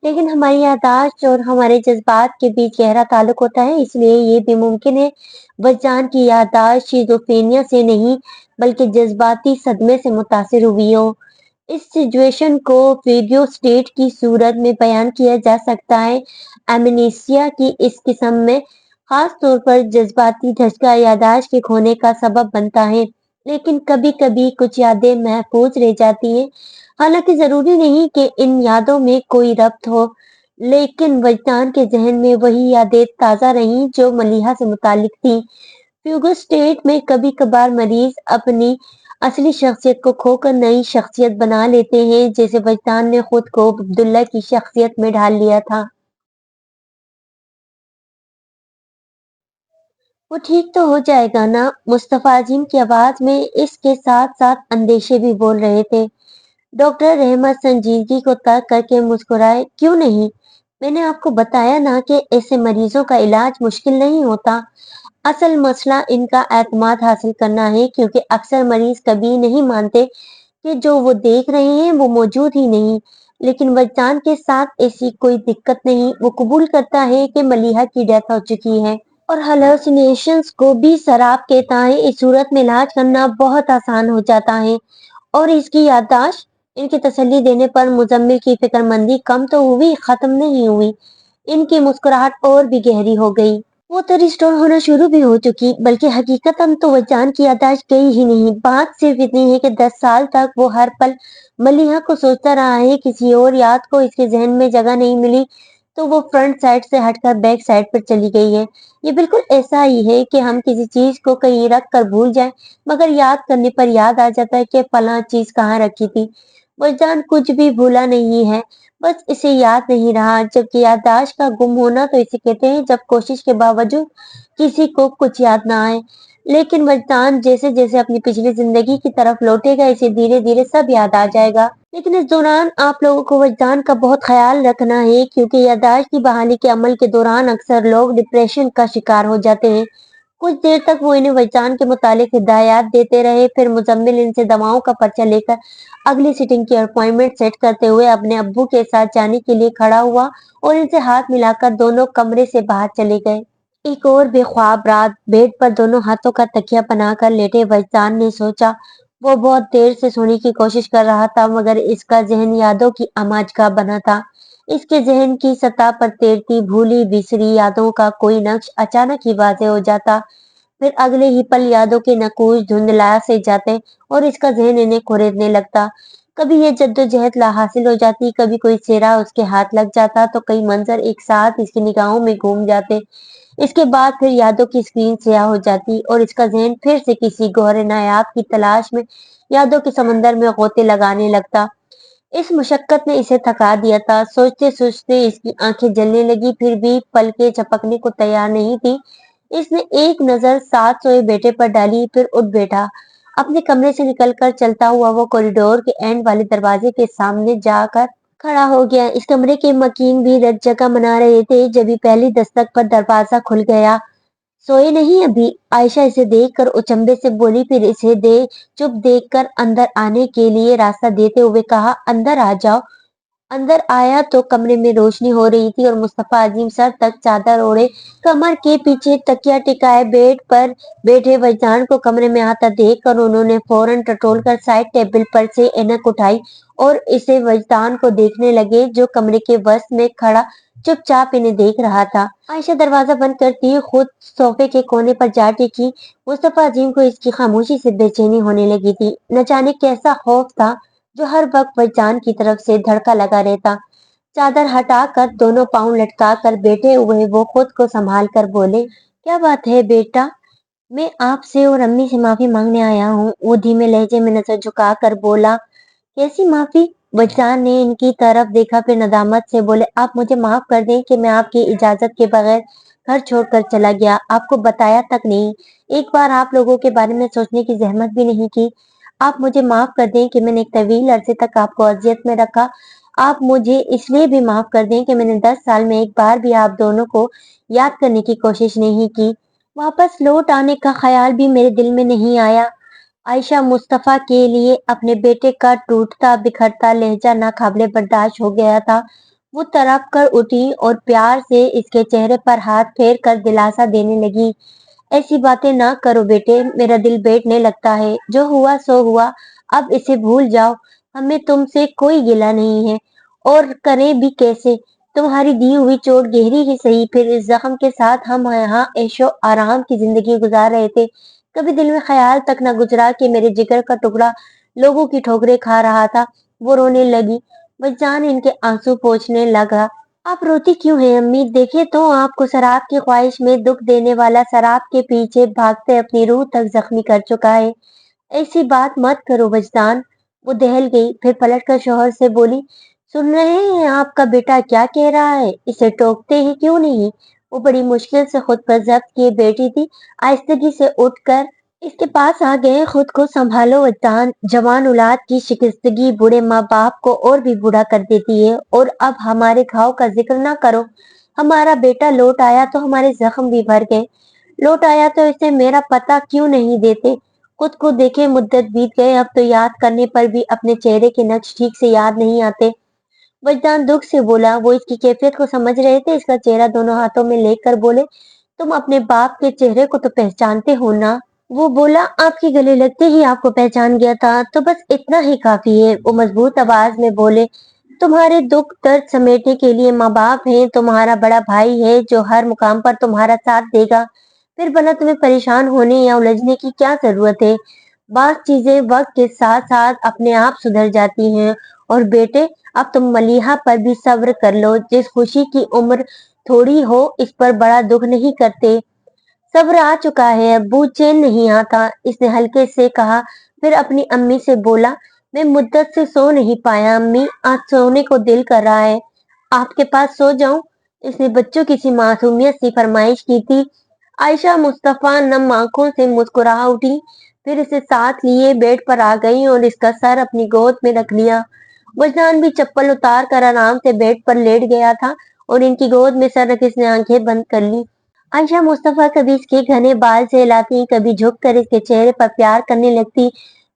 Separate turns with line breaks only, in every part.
लेकिन हमारी याददाश्त और हमारे जज्बात के बीच गहरा ताल्लुक होता है, इसलिए ये भी मुमकिन है वजदान की याददाश्त शिज़ोफ्रेनिया से नहीं बल्कि जज्बाती सदमे से मुतासिर हुई हो। इस सिचुएशन को वीडियो स्टेट की सूरत में बयान किया जा सकता है। एमनेसिया की इस किस्म में खास तौर पर जज्बाती धचका याददाश्त के खोने का सबब बनता है, लेकिन कभी-कभी कुछ यादें महफूज रह जाती हैं। हालांकि जरूरी नहीं कि इन यादों में कोई रब्त हो, लेकिन वजदान के जहन में वही यादें ताज़ा रहीं जो मलीहा से मुतालिक थीं। फ्यूगल स्टेट में कभी-कभार मरीज अपनी असली शख्सियत को खोकर नई शख्सियत बना लेते हैं, जैसे वजदान ने खुद को अब्दुल्ला की शख्सियत में ढाल लिया था। वो ठीक तो हो जाएगा ना? मुस्तफा अजीम की आवाज में इसके साथ साथ अंदेशे भी बोल रहे थे। डॉक्टर रहमत संजीदगी को तर्क करके मुस्कुराए। क्यों नहीं? मैंने आपको बताया ना कि ऐसे मरीजों का इलाज मुश्किल नहीं होता। असल मसला इनका एतमाद हासिल करना है, क्योंकि अक्सर मरीज कभी नहीं मानते कि जो वो देख रहे हैं वो मौजूद ही नहीं। लेकिन वजदान के साथ ऐसी कोई दिक्कत नहीं। वो कबूल करता है कि मलीहा की डेथ हो चुकी है और हेलुसिनेशंस को भी शराब कहता है। इस सूरत में इलाज करना बहुत आसान हो जाता है। और इसकी याददाश्त? इनकी तसल्ली देने पर मुजम्मिल की फिक्रमंदी कम तो हुई, खत्म नहीं हुई। इनकी मुस्कुराहट और भी गहरी हो गई। वो तो रिस्टोर होना शुरू भी हो चुकी, बल्कि हकीकतन तो वजदान की याददाश्त गई ही नहीं। बात सिर्फ इतनी है कि 10 साल तक वो हर पल मलीहा को सोचता रहा है। किसी और याद को इसके जहन में जगह नहीं मिली, तो वो फ्रंट साइड से हटकर बैक साइड पर चली गई है। ये बिल्कुल ऐसा ही है कि हम किसी चीज को कहीं रख कर भूल जाएं, मगर याद करने पर याद आ जाता है कि फलां चीज कहाँ रखी थी। वजदान कुछ भी भूला नहीं है, बस इसे याद नहीं रहा। जबकि याददाश्त का गुम होना तो इसे कहते हैं जब कोशिश के बावजूद किसी को कुछ याद ना आए। लेकिन वजदान जैसे जैसे अपनी पिछली जिंदगी की तरफ लौटेगा, इसे धीरे धीरे सब याद आ जाएगा। लेकिन इस दौरान आप लोगों को वजदान का बहुत ख्याल रखना है, क्योंकि याददाश्त की बहाली के अमल के दौरान अक्सर लोग डिप्रेशन का शिकार हो जाते हैं। कुछ देर तक वो इन्हें वजदान के मुतालिक हिदायत देते रहे, फिर मुजम्मिल इनसे दवाओं का पर्चा लेकर अगली सीटिंग की अपॉइंटमेंट सेट करते हुए अपने अब्बू के साथ जाने के लिए खड़ा हुआ और इनसे हाथ मिलाकर दोनों कमरे से बाहर चले गए। एक और बेख्वाब रात। बेड पर दोनों हाथों का तकिया बनाकर लेटे वजदान ने सोचा। वो बहुत देर से सोने की कोशिश कर रहा था, मगर इसका जहन यादों की आमाजगाह बना था। इसके जहन की सतह पर तैरती भूली बिसरी यादों का कोई नक्श अचानक ही वाज़ेह हो जाता। फिर अगले ही पल यादों के नकूश धुंधला से जाते और इसका जहन इन्हें कुरेदने लगता। कभी ये जद्दोजहद लाहासिल हो जाती, कभी कोई चेहरा उसके हाथ लग जाता, तो कई मंजर एक साथ इसकी निगाहों में घूम जाते। इसके बाद फिर यादों की स्क्रीन स्याह हो जाती और इसका जहन फिर से किसी गौहर नायाब की तलाश में यादों के समंदर में गोते लगाने लगता। इस मुशक्कत ने इसे थका दिया था। सोचते सोचते इसकी आंखें जलने लगी, फिर भी पलकें झपकने को तैयार नहीं थी। इसने एक नजर साथ सोए बेटे पर डाली, फिर उठ बैठा। अपने कमरे से निकलकर चलता हुआ वो कॉरिडोर के एंड वाले दरवाजे के सामने जाकर खड़ा हो गया। इस कमरे के मकीन भी रत जगह मना रहे थे, जब ही पहली दस्तक पर दरवाजा खुल गया। सोए नहीं अभी? आयशा इसे देखकर अचंभे से बोली, फिर इसे चुप देखकर अंदर आने के लिए रास्ता देते हुए कहा, अंदर आ जाओ। अंदर आया तो कमरे में रोशनी हो रही थी और मुस्तफा अजीम सर तक चादर ओढ़े कमर के पीछे तकिया टिकाए बेड पर बैठे वजदान को कमरे में आता देखकर उन्होंने फौरन टटोल कर साइड टेबल पर से ऐनक उठाई और इसे वजदान को देखने लगे, जो कमरे के वस्त में खड़ा चुपचाप इन्हें देख रहा था। आयशा दरवाजा बंद करती खुद सोफे के कोने पर जा टिकी। मुस्तफा अजीम को इसकी खामोशी से बेचैनी होने लगी थी। न जाने कैसा खौफ था जो हर वक्त वजदान की तरफ से धड़का लगा रहता। चादर हटाकर दोनों पाँव लटका कर बैठे हुए वो खुद को संभाल कर बोले, क्या बात है बेटा? मैं आपसे और अम्मी से माफी मांगने आया हूँ। वो धीमे लहजे में नजर झुका कर बोला। कैसी माफी? वजदान ने इनकी तरफ देखा, फिर नदामत से बोले, आप मुझे माफ कर दें कि मैं आपकी इजाजत के बगैर घर छोड़कर चला गया, आपको बताया तक नहीं, एक बार आप लोगों के बारे में सोचने की जहमत भी नहीं की। आप मुझे माफ कर दें कि मैंने एक तवील अरसे तक आपको अजियत में रखा। आप मुझे इसलिए भी माफ कर दें कि मैंने 10 साल में एक बार भी आप दोनों को याद करने की कोशिश नहीं की। वापस लौट आने का ख्याल भी मेरे दिल में नहीं आया। आयशा मुस्तफा के लिए अपने बेटे का टूटता बिखरता लहजा नाकाबिले बर्दाश्त हो गया था। वो तड़प कर उठी और प्यार से इसके चेहरे पर हाथ फेर कर दिलासा देने लगी। ऐसी बातें ना करो बेटे, मेरा दिल बैठने लगता है। जो हुआ सो हुआ, अब इसे भूल जाओ। हमें तुमसे कोई गिला नहीं है, और करें भी कैसे? तुम्हारी दी हुई चोट गहरी ही सही, फिर इस जख्म के साथ हम यहाँ ऐशो आराम की जिंदगी गुजार रहे थे। कभी दिल में ख्याल तक न गुजरा कि मेरे जिगर का टुकड़ा लोगों की ठोकरें खा रहा था। वो रोने लगी। वजदान इनके आंसू पोंछने लगा। आप रोती क्यों हैं अम्मी? देखे तो आपको शराब की ख्वाहिश में दुख देने वाला शराब के पीछे भागते अपनी रूह तक जख्मी कर चुका है। ऐसी बात मत करो वजदान। वो दहल गई, फिर पलटकर शौहर से बोली, सुन रहे हैं आपका बेटा क्या कह रहा है? इसे टोकते ही क्यों नहीं? वो बड़ी मुश्किल से खुद पर जब्त किए बैठी थी। आहिस्तगी से उठकर इसके पास आ गए। खुद को संभालो वजदान, जवान औलाद की शिकस्तगी बूढ़े माँ बाप को और भी बूढ़ा कर देती है। और अब हमारे घाव का जिक्र ना करो। हमारा बेटा लौट आया तो हमारे जख्म भी भर गए। लौट आया तो इसे मेरा पता क्यों नहीं देते? खुद को देखे, मुद्दत बीत गए, अब तो याद करने पर भी अपने चेहरे के नक्श ठीक से याद नहीं आते। वजदान दुख से बोला। वो इसकी कैफियत को समझ रहे थे। इसका चेहरा दोनों हाथों में लेकर बोले, तुम अपने बाप के चेहरे को तो पहचानते हो ना? वो बोला, आपके गले लगते ही आपको पहचान गया था, तो बस इतना ही काफी है। वो मजबूत आवाज में बोले, तुम्हारे दुख दर्द समेटने के लिए माँ बाप है, तुम्हारा बड़ा भाई है जो हर मुकाम पर तुम्हारा साथ देगा। फिर भला तुम्हें परेशान होने या उलझने की क्या जरूरत है? बात चीजें वक्त के साथ साथ अपने आप सुधर जाती हैं। और बेटे, अब तुम मलीहा पर भी सब्र कर लो। जिस खुशी की उम्र थोड़ी हो, इस पर बड़ा दुख नहीं करते। सब्र आ चुका है अब्बू, चैन नहीं आता, इसने हल्के से कहा। फिर अपनी अम्मी से बोला, मैं मुद्दत से सो नहीं पाया अम्मी, आज सोने को दिल कर रहा है। आपके पास सो जाऊं? इसने बच्चों की सी मासूमियत सी फरमाइश की थी। आयशा मुस्तफा नम आंखों से मुस्कुरा उठी, फिर इसे साथ लिए बेड पर आ गई और इसका सर अपनी गोद में रख लिया। वजदान भी चप्पल उतार कर आराम से बेड पर लेट गया था और इनकी गोद में सर रख इसने आंखें बंद कर ली। आयशा मुस्तफा कभी इसके घने बाल सहलाती, कभी झुक कर इसके चेहरे पर प्यार करने लगती।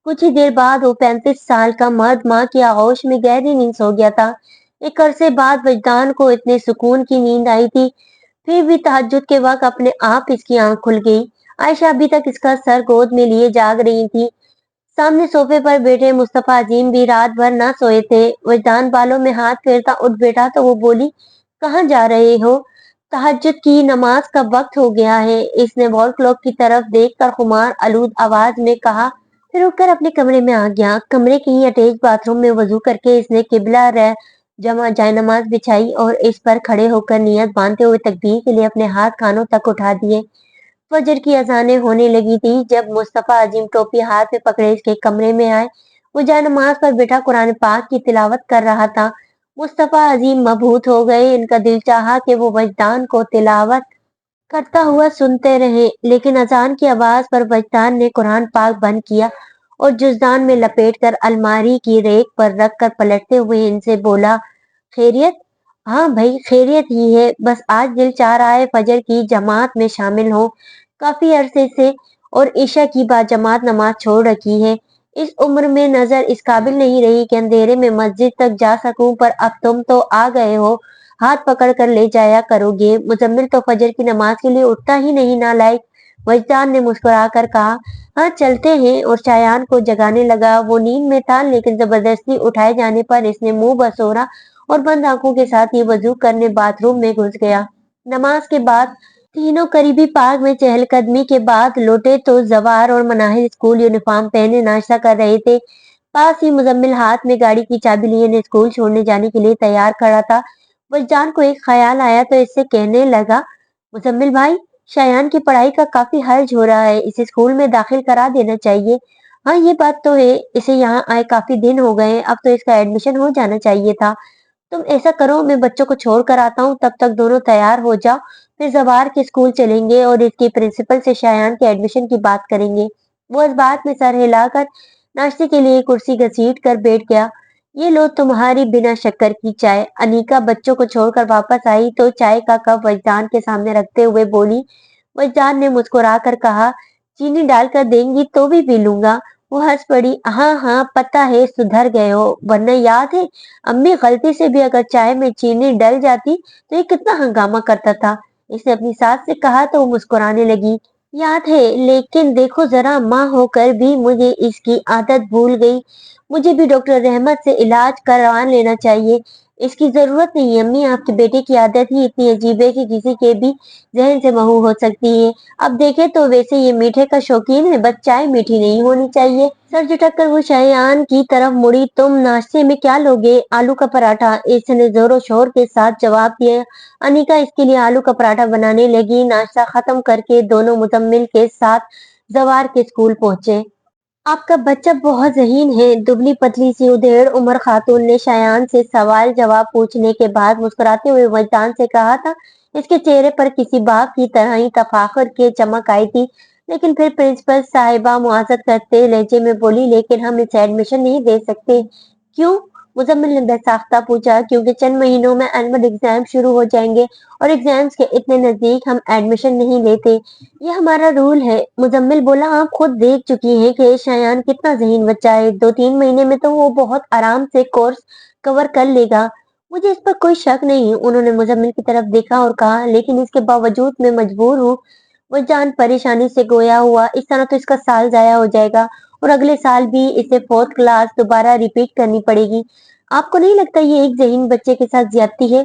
कुछ ही देर बाद वो 35 साल का मर्द माँ की आगोश में गहरी नींद सो गया था। एक अरसे बाद वजदान को इतने सुकून की नींद आई थी, फिर भी तहज्जुद के वक्त अपने आप इसकी आंख खुल गई। आयशा अभी तक इसका सर गोद में लिए जाग रही थी। सामने सोफे पर बैठे मुस्तफा अजीम भी रात भर ना सोए थे। वजदान बालों में हाथ फेरता उठ बैठा तो वो बोली, कहाँ जा रहे हो? तहज्जुद की नमाज का वक्त हो गया है, इसने वॉल क्लॉक की तरफ देखकर खुमार आलूद आवाज में कहा। फिर उठकर अपने कमरे में आ गया। कमरे के ही अटैच बाथरूम में वजू करके इसने किबला रे जमा जायनमाज बिछाई और इस पर खड़े होकर नियत बांधते हुए तकबीर के लिए अपने हाथ कानों तक उठा दिए। फजर की अजानें होने लगी थी जब मुस्तफा अजीम टोपी हाथ में पकड़े इसके कमरे में आए। वो जायनमाज पर बैठा कुरान पाक की तिलावत कर रहा था। मुस्तफा अजीम मबहूत हो गए। इनका दिल चाहा कि वो वजदान को तिलावत करता हुआ सुनते रहे, लेकिन अजान की आवाज पर वजदान ने कुरान पाक बंद किया और जुज़दान में लपेटकर अलमारी की रेक पर रखकर पलटते हुए इनसे बोला, खैरियत? हाँ भाई, खैरियत ही है, बस आज दिल चाह रहा है फजर की जमात में शामिल हो। काफी अरसे से और ईशा की बाजमात नमाज छोड़ रखी है। इस उम्र में नजर इस काबिल नहीं रही कि अंधेरे में मस्जिद तक जा सकूं, पर अब तुम तो आ गए हो, हाथ पकड़ कर ले जाया करोगे। मुजम्मिल तो फजर की नमाज के लिए उठता ही नहीं नालायक। वजदान ने मुस्कुराकर कहा, हाँ चलते हैं, और शायान को जगाने लगा। वो नींद में था, लेकिन जबरदस्ती उठाए जाने पर इसने मुंह बसोरा और बंद आंखों के साथ ही वजू करने बाथरूम में घुस गया। नमाज के बाद तीनों करीबी पार्क में चहलकदमी के बाद लौटे तो जवार और मनाहिर स्कूल यूनिफॉर्म पहने नाश्ता कर रहे थे। पास ही मुजम्मिल हाथ में गाड़ी की चाबी लिए ने स्कूल छोड़ने जाने के लिए तैयार खड़ा था। वजदान को एक ख्याल आया तो इससे कहने लगा, मुजम्मिल भाई, शायान की पढ़ाई का काफी हर्ज हो रहा है, इसे स्कूल में दाखिल करा देना चाहिए। हाँ ये बात तो है, इसे यहाँ आए काफी दिन हो गए, अब तो इसका एडमिशन हो जाना चाहिए था। तुम ऐसा करो, मैं बच्चों को छोड़ कर आता हूँ, तब तक दोनों तैयार हो जाओ। फिर जवार के स्कूल चलेंगे और इसकी प्रिंसिपल से शायान के एडमिशन की बात करेंगे। वो इस बात में सर हिलाकर नाश्ते के लिए कुर्सी घसीट कर बैठ गया। ये लो तुम्हारी बिना शक्कर की चाय। अनीका बच्चों को छोड़कर वापस आई तो चाय का कप वजदान के सामने रखते हुए बोली। वजदान ने मुस्कुरा कर कहा, चीनी डालकर देंगी तो भी पी लूंगा। वो हंस पड़ी। हाँ हाँ, पता है, सुधर गए हो, वरना याद है अम्मी गलती से भी अगर चाय में चीनी डल जाती तो ये कितना हंगामा करता था। इसने अपनी सास से कहा तो वो मुस्कुराने लगी। याद है, लेकिन देखो जरा, माँ होकर भी मुझे इसकी आदत भूल गई। मुझे भी डॉक्टर रहमत से इलाज करवा लेना चाहिए। इसकी जरूरत नहीं है अम्मी, आपके बेटे की आदत ही इतनी अजीब है कि किसी के भी जहन से महू हो सकती है। अब देखे तो वैसे ये मीठे का शौकीन है, बस चाय मीठी नहीं होनी चाहिए। सर झटक कर वो शायान की तरफ मुड़ी। तुम नाश्ते में क्या लोगे? आलू का पराठा, इसने जोरों शोर के साथ जवाब दिया। अनिका इसके लिए आलू का पराठा बनाने लगी। नाश्ता खत्म करके दोनों मुजम्मिल के साथ जवार के स्कूल पहुंचे। आपका बच्चा बहुत ज़हीन है, दुबली पतली सी उधेड़ उमर खातून ने शायान से सवाल जवाब पूछने के बाद मुस्कुराते हुए वजदान से कहा था। इसके चेहरे पर किसी बाप की तरह ही तफाखुर की चमक आई थी। लेकिन फिर प्रिंसिपल साहिबा मुआजत करते लहजे में बोली, लेकिन हम इसे एडमिशन नहीं दे सकते। क्यों? मुजम्मिल ने बेसाख्ता पूछा। क्योंकि चंद महीनों में एनुअल एग्जाम शुरू हो जाएंगे और एग्जाम्स के इतने नजदीक हम एडमिशन नहीं लेते। ये हमारा रूल है। मुजम्मिल बोला। आप खुद देख चुकी हैं कि शायान कितना ज़हीन बच्चा है। 2-3 महीने में तो वो बहुत आराम से कोर्स कवर कर लेगा। मुझे इस पर कोई शक नहीं। उन्होंने मुजम्मिल की तरफ देखा और कहा, लेकिन इसके बावजूद मैं मजबूर हूँ। वो जान परेशानी से गोया हुआ। इस तरह तो इसका साल जाया हो जाएगा और अगले साल भी इसे फोर्थ क्लास दोबारा रिपीट करनी पड़ेगी। आपको नहीं लगता ये एक ज़हीन बच्चे के साथ ज्यादती है?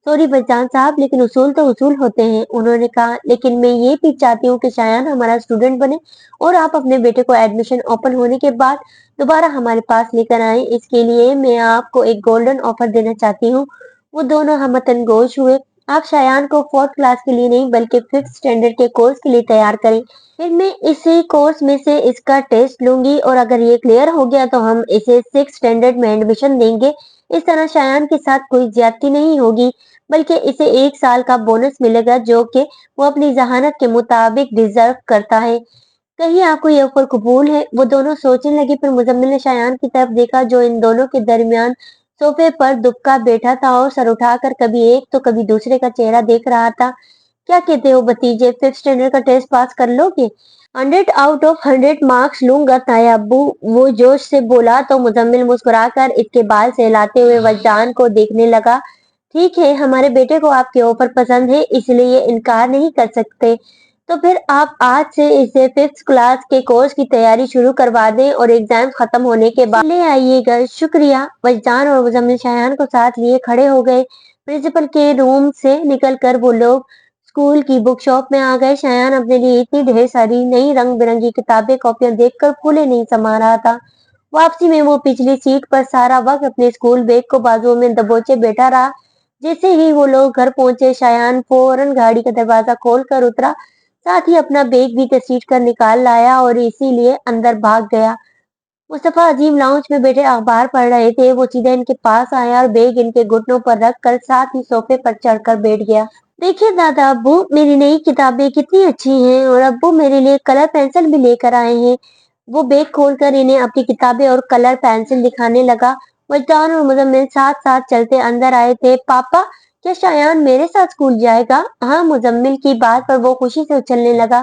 सॉरी बच्चान साहब, लेकिन उसूल तो उसूल होते हैं। उन्होंने कहा, लेकिन मैं ये भी चाहती हूँ कि शायान हमारा स्टूडेंट बने और आप अपने बेटे को एडमिशन ओपन होने के बाद दोबारा हमारे पास लेकर आए। इसके लिए मैं आपको एक गोल्डन ऑफर देना चाहती हूँ। वो दोनों हमतन गोश हुए। आप शायान को फोर्थ क्लास के लिए नहीं बल्कि फिफ्थ स्टैंडर्ड के कोर्स के लिए तैयार करें। फिर मैं इसी कोर्स में से इसका टेस्ट लूंगी और अगर ये क्लियर हो गया तो हम इसे सिक्स स्टैंडर्ड में एडमिशन देंगे। इस तरह शायान के साथ कोई ज्यादती नहीं होगी, बल्कि इसे 1 साल का बोनस मिलेगा जो कि वो अपनी जहानत के मुताबिक डिजर्व करता है। कहीं आपको ये ऑफर कबूल है? वो दोनों सोचने लगे। फिर मुजम्मिल ने शायान की तरफ देखा जो इन दोनों के दरमियान सोफे पर दुबका बैठा था और सर उठाकर कभी एक तो कभी दूसरे का चेहरा देख रहा था। क्या कहते हो भतीजे, फिफ्थ स्टैंडर्ड का टेस्ट पास कर लोगे? 100 आउट ऑफ 100 मार्क्स लूंगा ताया अब्बू, वो जोश से बोला। तो मुजम्मिल मुस्कुराकर इसके बाल सहलाते हुए वजदान को देखने लगा। ठीक है, हमारे बेटे को आपके ऑफर पसंद है, इसलिए ये इनकार नहीं कर सकते। तो फिर आप आज से इसे फिफ्थ क्लास के कोर्स की तैयारी शुरू करवा दें और एग्जाम खत्म होने के बाद ले आइएगा। शुक्रिया। वजदान और मुजम्मिल शायान को साथ लिए खड़े हो गए। प्रिंसिपल के रूम से निकलकर वो लोग स्कूल की बुक शॉप में आ गए। शायान अपने लिए इतनी ढेर सारी नई रंग बिरंगी किताबें कॉपियां देखकर फूले नहीं समा रहा था। वापसी में वो पिछली सीट पर सारा वक्त अपने स्कूल बैग को बाजुओं में दबोचे बैठा रहा। जैसे ही वो लोग घर पहुंचे, शायान फौरन गाड़ी का दरवाजा खोलकर उतरा, साथ ही अपना बैग भी घसीट कर निकाल लाया और इसीलिए अंदर भाग गया। मुस्तफा अजीम लाउंज में बैठे अखबार पढ़ रहे थे। वो सीधा इनके पास आया और बैग इनके घुटनों पर रख कर साथ ही सोफे पर चढ़कर बैठ गया। देखिए दादा अब्बू, मेरी नई किताबें कितनी अच्छी हैं और अब्बू मेरे लिए कलर पेंसिल भी लेकर आए हैं। वो बैग खोलकर इन्हें अपनी किताबें और कलर पेंसिल दिखाने लगा। वजदान और मुजम्मिल साथ साथ चलते अंदर आए थे। पापा, क्या शायान मेरे साथ स्कूल जाएगा? हाँ, मुजम्मिल की बात पर वो खुशी से उछलने लगा।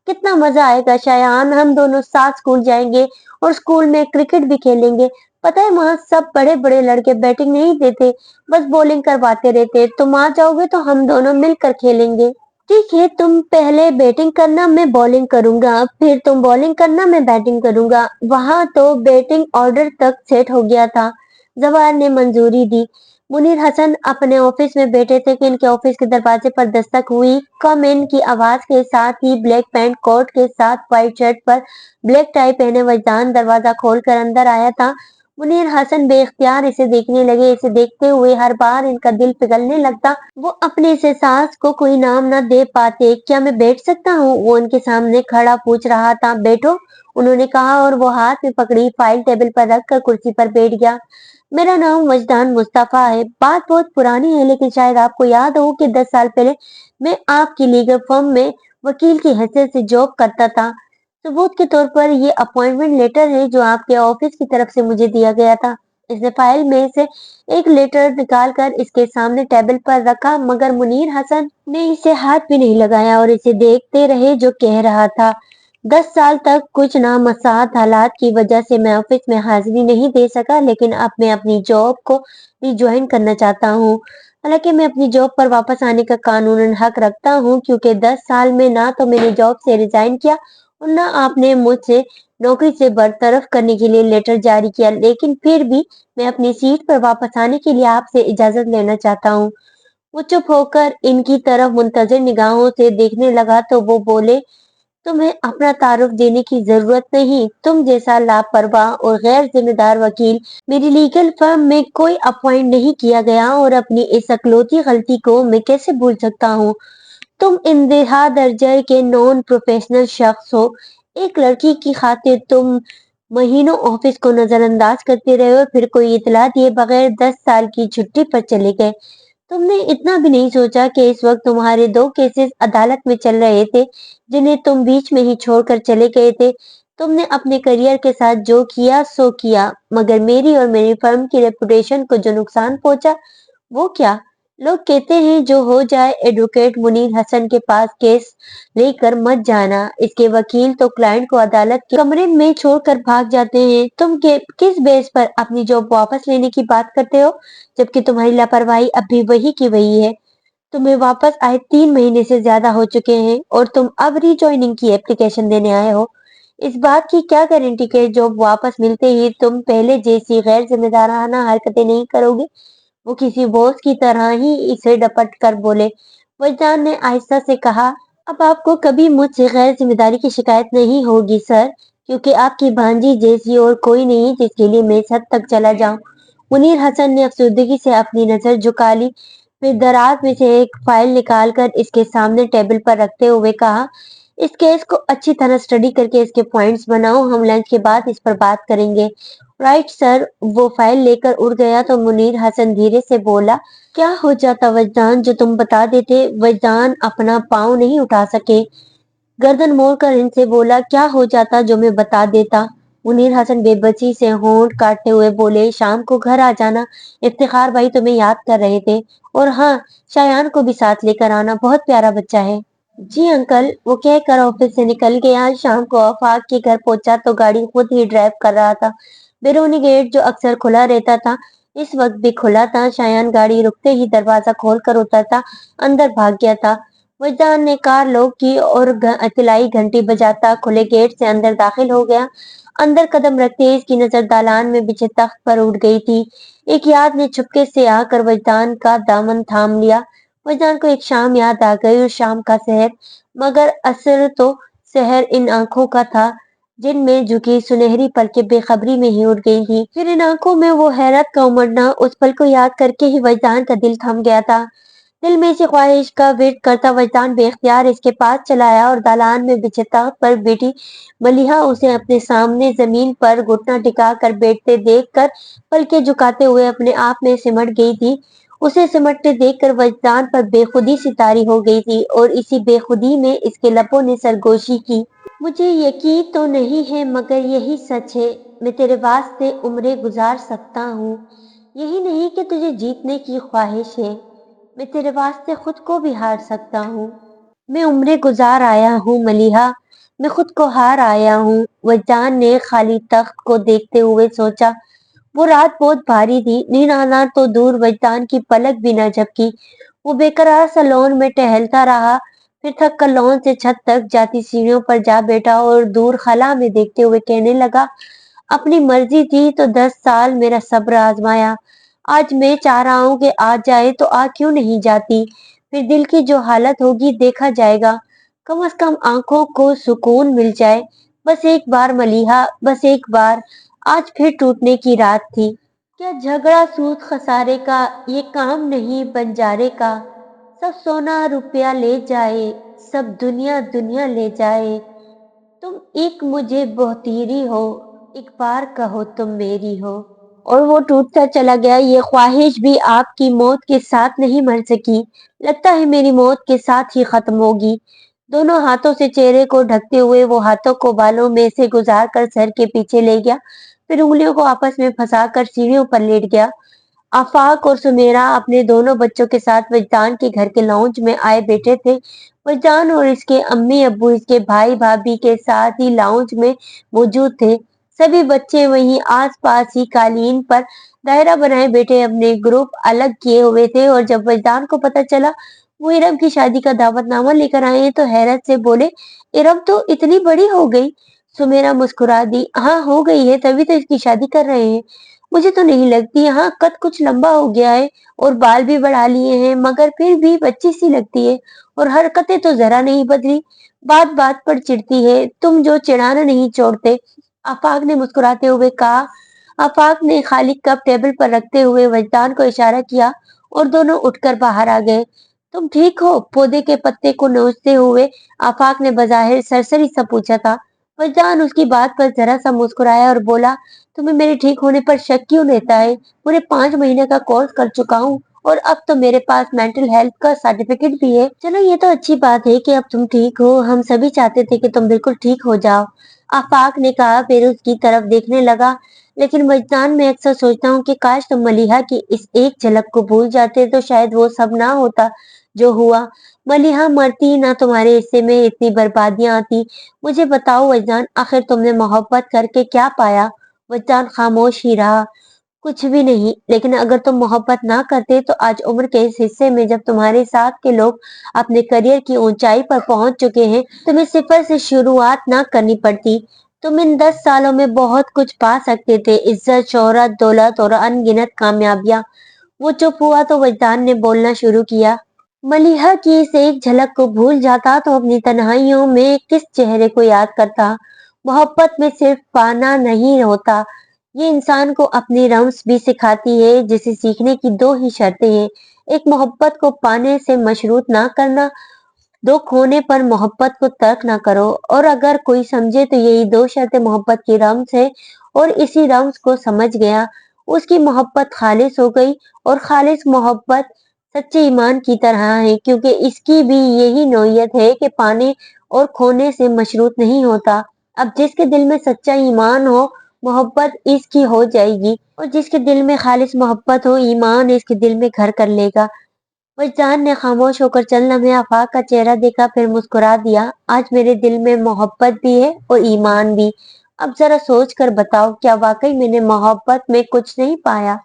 कितना मजा आएगा शायान, हम दोनों साथ स्कूल जाएंगे और स्कूल में क्रिकेट भी खेलेंगे। पता है वहाँ सब बड़े बड़े लड़के बैटिंग नहीं देते, बस बॉलिंग करवाते रहते। तुम आ जाओगे तो हम दोनों मिलकर खेलेंगे। ठीक है, तुम पहले बैटिंग करना, मैं बॉलिंग करूंगा, फिर तुम बॉलिंग करना, मैं बैटिंग करूंगा। वहां तो बैटिंग ऑर्डर तक सेट हो गया था। जवाहर ने मंजूरी दी। मुनीर हसन अपने ऑफिस में बैठे थे कि इनके ऑफिस के दरवाजे पर दस्तक हुई। कम इन की आवाज के साथ ही ब्लैक पैंट कोट के साथ व्हाइट शर्ट पर ब्लैक टाई पहने वजदान दरवाजा खोलकर अंदर आया था। मुनीर हसन बेख्तियार इसे देखने लगे। इसे देखते हुए हर बार इनका दिल पिघलने लगता। वो अपने से सास को कोई नाम न दे पाते। क्या मैं बैठ सकता हूँ? वो उनके सामने खड़ा पूछ रहा था। बैठो, उन्होंने कहा और वो हाथ में पकड़ी फाइल टेबल पर रखकर कुर्सी पर बैठ गया। मेरा नाम वजदान मुस्तफा है। बात बहुत पुरानी है, लेकिन शायद आपको याद हो कि 10 साल पहले मैं आपकी लीगल फर्म में वकील की हैसियत से जॉब करता था। सबूत के तौर पर ये अपॉइंटमेंट लेटर है जो आपके ऑफिस की तरफ से मुझे दिया गया था। इसने फाइल में से एक लेटर निकालकर इसके सामने टेबल पर रखा, मगर मुनीर हसन ने इसे हाथ भी नहीं लगाया और इसे देखते रहे जो कह रहा था। 10 साल तक कुछ नामसात हालात की वजह से मैं ऑफिस में हाजिरी नहीं दे सका, लेकिन अब मैं अपनी जॉब को रिज्वाइन करना चाहता हूँ। हालांकि मैं अपनी जॉब पर वापस आने का कानूनन हक रखता हूँ, क्योंकि 10 साल में ना तो मैंने जॉब से रिजाइन किया और ना आपने मुझसे नौकरी से बरतरफ करने के लिए लेटर जारी किया। लेकिन फिर भी मैं अपनी सीट पर वापस आने के लिए आपसे इजाजत लेना चाहता हूँ। वो चुप होकर इनकी तरफ मुंतजिर निगाहों से देखने लगा तो वो बोले, तुम्हें अपना तारुफ देने की जरूरत नहीं। तुम जैसा लापरवाह और गैर जिम्मेदार वकील मेरी लीगल फर्म में कोई अपॉइंट नहीं किया गया, और अपनी इस अकलौती गलती को मैं कैसे भूल सकता हूँ। तुम इंतहा दर्जे के नॉन प्रोफेशनल शख्स हो। एक लड़की की खातिर तुम महीनों ऑफिस को नजरअंदाज करते रहे और फिर कोई इतला दिए बगैर 10 साल की छुट्टी पर चले गए। तुमने इतना भी नहीं सोचा कि इस वक्त तुम्हारे 2 केसेस अदालत में चल रहे थे, जिन्हें तुम बीच में ही छोड़कर चले गए थे। तुमने अपने करियर के साथ जो किया सो किया, मगर मेरी और मेरी फर्म की रेपुटेशन को जो नुकसान पहुंचा, वो क्या? लोग कहते हैं जो हो जाए, एडवोकेट मुनीर हसन के पास केस लेकर मत जाना। इसके वकील तो क्लाइंट को अदालत के कमरे में छोड़कर भाग जाते हैं। तुम किस बेस पर अपनी जॉब वापस लेने की बात करते हो, जबकि तुम्हारी लापरवाही अब भी वही की वही है। तुम्हें वापस आए 3 महीने से ज्यादा हो चुके हैं और तुम अब रीजॉइनिंग की एप्लीकेशन देने आए हो। इस बात की क्या गारंटी कि जॉब वापस मिलते ही तुम पहले जैसी गैर जिम्मेदाराना हरकतें नहीं करोगे? वो किसी बॉस की तरह ही इसे डपट कर बोले। वजदान ने आहिस्ता से कहा, अब आपको कभी मुझसे गैर जिम्मेदारी की शिकायत नहीं होगी सर, क्योंकि आपकी भांजी जैसी और कोई नहीं जिसके लिए मैं इस हद तक चला जाऊं। मुनीर हसन ने अफसुर्दगी से अपनी नजर झुका ली, फिर दराज में से एक फाइल निकालकर इसके सामने टेबल पर रखते हुए कहा, इस केस को अच्छी तरह स्टडी करके इसके पॉइंट्स बनाओ। हम लंच के बाद इस पर बात करेंगे। Right sir. वो फाइल लेकर उड़ गया तो मुनीर हसन धीरे से बोला, क्या हो जाता वजदान जो तुम बता देते? वजदान अपना पाँव नहीं उठा सके। गर्दन मोड़कर इनसे बोला, क्या हो जाता जो मैं बता देता? मुनीर हसन बेबसी से होंठ काटते हुए बोले, शाम को घर आ जाना। इफ्तिखार भाई तुम्हें याद कर रहे थे। और हाँ, शायान को भी साथ लेकर आना, बहुत प्यारा बच्चा है। जी अंकल। वो कहकर ऑफिस से निकल गया। शाम को आफाक के घर पहुंचा तो गाड़ी खुद ही ड्राइव कर रहा था। बैरूनी गेट जो अक्सर खुला रहता था, इस वक्त भी खुला था। शायान गाड़ी रुकते ही दरवाजा खोलकर उतरता, अंदर भाग गया था। वजदान ने कार लॉक की और इतलाई घंटी बजाता खुले गेट से अंदर दाखिल हो गया। अंदर कदम रखते ही इसकी नजर दालान में बिछे तख्त पर उठ गई थी। एक याद ने चुपके से आकर वजदान का दामन थाम लिया। वजदान को एक शाम याद आ गई, उस शाम का सहर, मगर असल तो सहर इन आंखों का था जिनमें झुकी सुनहरी पलकें बेखबरी में ही उड़ गई थी। फिर इन आंखों में वो हैरत का उमड़ना, उस पल को याद करके ही वजदान का दिल थम गया था। दिल में इसी ख्वाहिश का विर्द करता वजदान बेख्तियार इसके पास चला आया और दालान में बिछे तख्त पर बेटी मलिहा उसे अपने सामने जमीन पर घुटना टिका कर बैठते देखकर पलके झुकाते हुए अपने आप में सिमट गई थी। उसे सिमटते देखकर वजदान पर बेखुदी सी तारी हो गई थी और इसी बेखुदी में इसके लबों ने सरगोशी की। मुझे यकीन तो नहीं है, मगर यही सच है। मैं तेरे वास्ते उम्रें गुजार सकता हूँ। यही नहीं कि तुझे जीतने की ख्वाहिश है, मैं तेरे वास्ते खुद को भी हार सकता हूँ। मैं उम्रें गुजार आया हूँ मलिहा, मैं खुद को हार आया हूँ। वजदान ने खाली तख्त को देखते हुए सोचा। वो रात बहुत भारी थी। नींद आना तो दूर, वजदान की पलक भी न झपकी। वो बेकरार सा लॉन में टहलता रहा, फिर थक कर लॉन से छत तक जाती सीढ़ियों पर जा बैठा और दूर खला में देखते हुए कहने लगा, अपनी मर्जी थी तो 10 साल मेरा सब्र आजमाया। आज मैं चाह रहा हूँ कि आ जाए तो आ क्यों नहीं जाती। फिर दिल की जो हालत होगी देखा जाएगा। कम से कम आंखों को सुकून मिल जाए। बस एक बार मलिहा, बस एक बार। आज फिर टूटने की रात थी। क्या झगड़ा सूद खसारे का, ये काम नहीं बंजारे का। सब सोना रुपया ले जाए, सब दुनिया दुनिया ले जाए। तुम एक मुझे बहुतीरी हो, एक बार कहो तुम मेरी हो। और वो टूटता चला गया। ये ख्वाहिश भी आपकी मौत के साथ नहीं मर सकी, लगता है मेरी मौत के साथ ही खत्म होगी। दोनों हाथों से चेहरे को ढकते हुए वो हाथों को बालों में से गुजार कर सर के पीछे ले गया, फिर उंगलियों को आपस में फंसाकर सीढ़ियों पर लेट गया। आफाक और सुमेरा अपने दोनों बच्चों के साथ वजदान के घर के लॉन्ज में आए बैठे थे। वजदान और इसके अम्मी अब्बू इसके भाई भाभी के साथ ही लाउंज में मौजूद थे। सभी बच्चे वहीं आसपास ही कालीन पर दायरा बनाए बैठे अपने ग्रुप अलग किए हुए थे और जब वजदान को पता चला वो इरम की शादी का दावतनामा लेकर आए हैं तो हैरत से बोले, इरम तो इतनी बड़ी हो गई। सुमेरा मुस्कुरा दी, हाँ हो गई है तभी तो इसकी शादी कर रहे हैं। मुझे तो नहीं लगती, हाँ कद कुछ लंबा हो गया है और बाल भी बढ़ा लिए हैं मगर फिर भी बच्ची सी लगती है और हरकतें तो जरा नहीं बदली। बात बात पर चिढ़ती है, तुम जो चिढ़ाना नहीं छोड़ते। आफाक ने मुस्कुराते हुए कहा। आफाक ने खाली कप टेबल पर रखते हुए वजदान को इशारा किया और दोनों उठकर बाहर आ गए। तुम ठीक हो? पौधे के पत्ते को नोचते हुए आफाक ने बजाहिर सरसरी सा पूछा था। वजदान उसकी बात पर जरा सा मुस्कुराया और बोला, तुम्हें मेरे ठीक होने पर शक क्यों लेता है? पूरे 5 महीने का कोर्स कर चुका हूँ और अब तो मेरे पास मेंटल हेल्थ का सर्टिफिकेट भी है। चलो ये तो अच्छी बात है कि अब तुम ठीक हो, हम सभी चाहते थे कि तुम बिल्कुल ठीक हो जाओ। आफाक ने कहा, फिर उसकी तरफ देखने लगा। लेकिन वजदान में अक्सर सोचता हूँ कि काश तुम मलिहा की इस एक झलक को भूल जाते तो शायद वो सब ना होता जो हुआ। मलिहा मरती ना तुम्हारे हिस्से में इतनी बर्बादियां आती। मुझे बताओ वजदान, आखिर तुमने मोहब्बत करके क्या पाया? वजदान खामोश ही रहा। कुछ भी नहीं, लेकिन अगर तुम मोहब्बत ना करते तो आज उम्र के इस हिस्से में जब तुम्हारे साथ के लोग अपने करियर की ऊंचाई पर पहुंच चुके हैं, तुम्हें सिफर से शुरुआत ना करनी पड़ती। तुम इन 10 सालों में बहुत कुछ पा सकते थे, इज्जत, शोहरत, दौलत और अनगिनत कामयाबियां। वो चुप हुआ तो वजदान ने बोलना शुरू किया। मलिहा की इस एक झलक को भूल जाता तो अपनी तन्हाइयों में किस चेहरे को याद करता। मोहब्बत में सिर्फ पाना नहीं होता, ये इंसान को अपनी रम्स भी सिखाती है, जिसे सीखने की दो ही शर्तें हैं। एक, मोहब्बत को पाने से मशरूत ना करना। दो, खोने पर मोहब्बत को तर्क ना करो। और अगर कोई समझे तो यही दो शर्तें मोहब्बत की रम्स है और इसी रम्स को समझ गया, उसकी मोहब्बत खालिस हो गई। और खालिस मोहब्बत सच्चे ईमान की तरह है, क्योंकि इसकी भी यही नौयत है कि पाने और खोने से मशरूत नहीं होता। अब जिसके दिल में सच्चा ईमान हो, मोहब्बत इसकी हो जाएगी और जिसके दिल में खालिस मोहब्बत हो, ईमान इसके दिल में घर कर लेगा। वजदान ने खामोश होकर चंद लम्हे आफाक का चेहरा देखा, फिर मुस्कुरा दिया। आज मेरे दिल में मोहब्बत भी है और ईमान भी। अब जरा सोच कर बताओ, क्या वाकई मैंने मोहब्बत में कुछ नहीं पाया?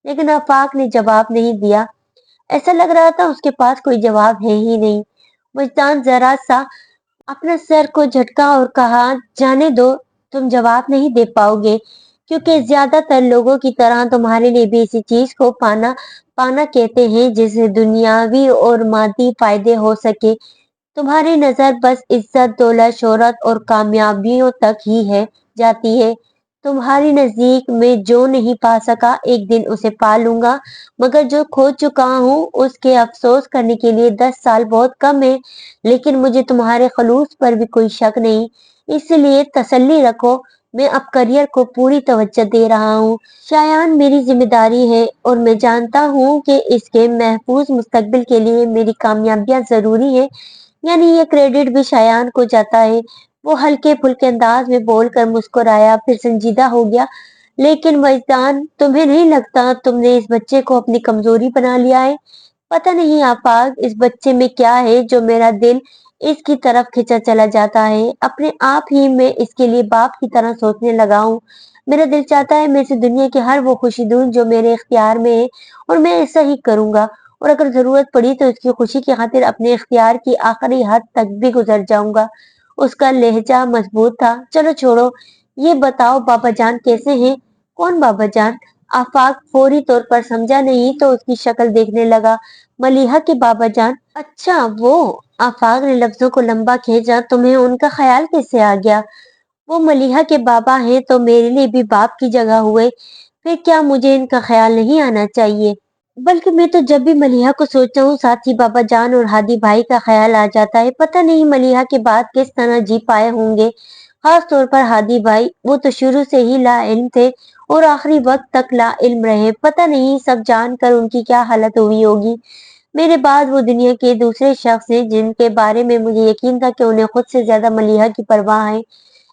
लेकिन आफाक ने जवाब नहीं दिया। ऐसा लग रहा था उसके पास कोई जवाब है ही नहीं। वजदान जरा सा अपना सर को झटका और कहा, जाने दो, तुम जवाब नहीं दे पाओगे, क्योंकि ज्यादातर लोगों की तरह तुम्हारे लिए भी इसी चीज को पाना पाना कहते हैं जिससे दुनियावी और मादी फायदे हो सके। तुम्हारी नजर बस इज्जत, दौलत, शोहरत और कामयाबियों तक ही है जाती है। तुम्हारी नजदीक में जो नहीं पा सका, एक दिन उसे पा लूंगा, मगर जो खो चुका हूँ उसके अफसोस करने के लिए 10 साल बहुत कम है। लेकिन मुझे तुम्हारे खलूस पर भी कोई शक नहीं, इसलिए तसल्ली रखो, मैं अब करियर को पूरी तवज्जो दे रहा हूँ। शायान मेरी जिम्मेदारी है और मैं जानता हूँ कि इसके महफूज मुस्तकबिल के लिए मेरी कामयाबियां जरूरी है। यानी ये क्रेडिट भी शायान को जाता है। वो हल्के फुल्के अंदाज में बोलकर मुस्कुराया, फिर संजीदा हो गया। लेकिन वजदान, तुम्हें नहीं लगता तुमने इस बच्चे को अपनी कमजोरी बना लिया है? पता नहीं आफाक, इस बच्चे में क्या है जो मेरा दिल इसकी तरफ खिंचा चला जाता है। अपने आप ही मैं इसके लिए बाप की तरह सोचने लगा हूँ। मेरा दिल चाहता है मैं इसे दुनिया की हर वो खुशी दूं जो मेरे इख्तियार में है और मैं ऐसा ही करूंगा। और अगर जरूरत पड़ी तो इसकी खुशी की खातिर अपने इख्तियार की आखिरी हद तक भी गुजर जाऊंगा। उसका लहजा मजबूत था। चलो छोड़ो, ये बताओ बाबा जान कैसे हैं? कौन बाबा जान? आफाक फौरी तौर पर समझा नहीं तो उसकी शक्ल देखने लगा। मलिहा के बाबा जान? अच्छा वो। आफाक ने लफ्जों को लंबा खींचा, तुम्हें उनका ख्याल कैसे आ गया? वो मलिहा के बाबा हैं तो मेरे लिए भी बाप की जगह हुए, फिर क्या मुझे इनका ख्याल नहीं आना चाहिए? बल्कि मैं तो जब भी मलिहा को सोचता हूँ साथ ही बाबा जान और हादी भाई का ख्याल आ जाता है। पता नहीं मलिहा के बाद किस तरह जी पाए होंगे, खास तौर पर हादी भाई। वो तो शुरू से ही ला इल्म थे और आखिरी वक्त तक ला इल्म रहे। पता नहीं सब जानकर उनकी क्या हालत हुई होगी। मेरे बाद वो दुनिया के दूसरे शख्स हैं जिनके बारे में मुझे यकीन था कि उन्हें खुद से ज्यादा मलिहा की परवाह है।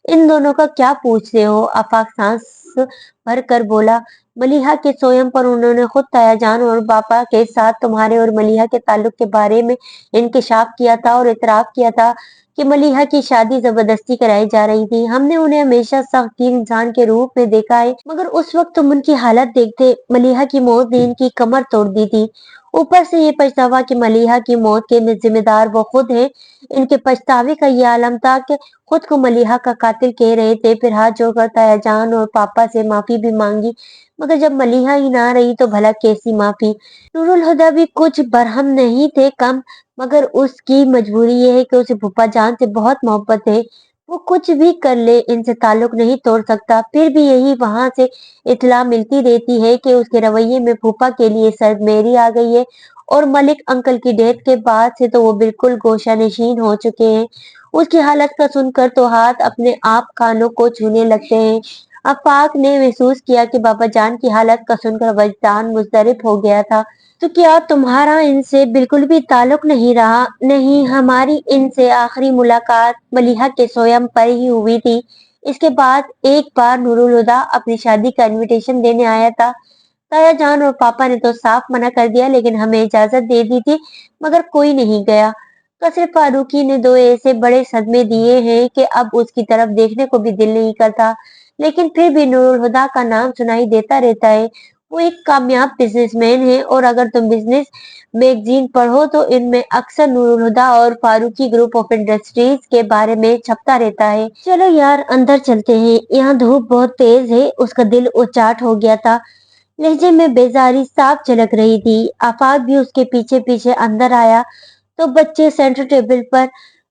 इन दोनों का क्या पूछते हो? आफाक सांस भर कर बोला। मलिहा के सोयम पर उन्होंने खुद तायाजान और पापा के साथ तुम्हारे और मलिहा के ताल्लुक के बारे में इंकिशाफ किया था और इतराफ किया था कि मलिहा की शादी जबरदस्ती कराई जा रही थी। हमने उन्हें हमेशा सख्ती इंसान के रूप में देखा है, मगर उस वक्त तुम उनकी हालत देखते। मलिहा की मौत ने इनकी कमर तोड़ दी थी। ऊपर से ये पछतावा कि मलिहा की मौत के जिम्मेदार वो खुद है। इनके पछतावे का ये आलम था कि खुद को मलिहा का कातिल कह रहे थे। फिर हाथ जोड़कर तायाजान और पापा से माफी भी मांगी, मगर जब मलिहा ही ना रही तो भला कैसी माफी। नूरुल हुदा भी कुछ बरहम नहीं थे कम, मगर उसकी मजबूरी ये है कि उसे फूफा जान से बहुत मोहब्बत है। वो कुछ भी कर ले, इनसे ताल्लुक नहीं तोड़ सकता। फिर भी यही वहां से इत्तला मिलती रहती है कि उसके रवैये में फूफा के लिए सर्दमेरी आ गई है, और मलिक अंकल की डेथ के बाद से तो वो बिल्कुल गोशानशीन हो चुके हैं। उसकी हालत का सुनकर तो हाथ अपने आप कानों को छूने लगते हैं। आफाक ने महसूस किया कि बाबा जान की हालत का सुनकर वजदान मुस्तरब हो गया था। तो क्या तुम्हारा इनसे बिल्कुल भी ताल्लुक नहीं रहा? नहीं, हमारी इनसे आखिरी मुलाकात मलिहा के सोयम पर ही हुई थी। इसके बाद एक बार नूरुल हुदा अपनी शादी का इनविटेशन देने आया था। ताया जान और पापा ने तो साफ मना कर दिया, लेकिन हमें इजाजत दे दी थी, मगर कोई नहीं गया। कसर फारूकी ने दो ऐसे बड़े सदमे दिए हैं कि अब उसकी तरफ देखने को भी दिल नहीं करता। लेकिन फिर भी नूरुल हुदा का नाम सुनाई देता रहता है। वो एक कामयाब बिजनेसमैन है, और अगर तुम बिजनेस मैगजीन पढ़ो तो इनमें अक्सर नूरुल हुदा और फारूकी ग्रुप ऑफ इंडस्ट्रीज के बारे में छपता रहता है। चलो यार, अंदर चलते हैं, यहाँ धूप बहुत तेज है। उसका दिल उचाट हो गया था। लहजे में बेजारी साफ झलक रही थी। आफाक भी उसके पीछे पीछे अंदर आया तो बच्चे सेंटर टेबल पर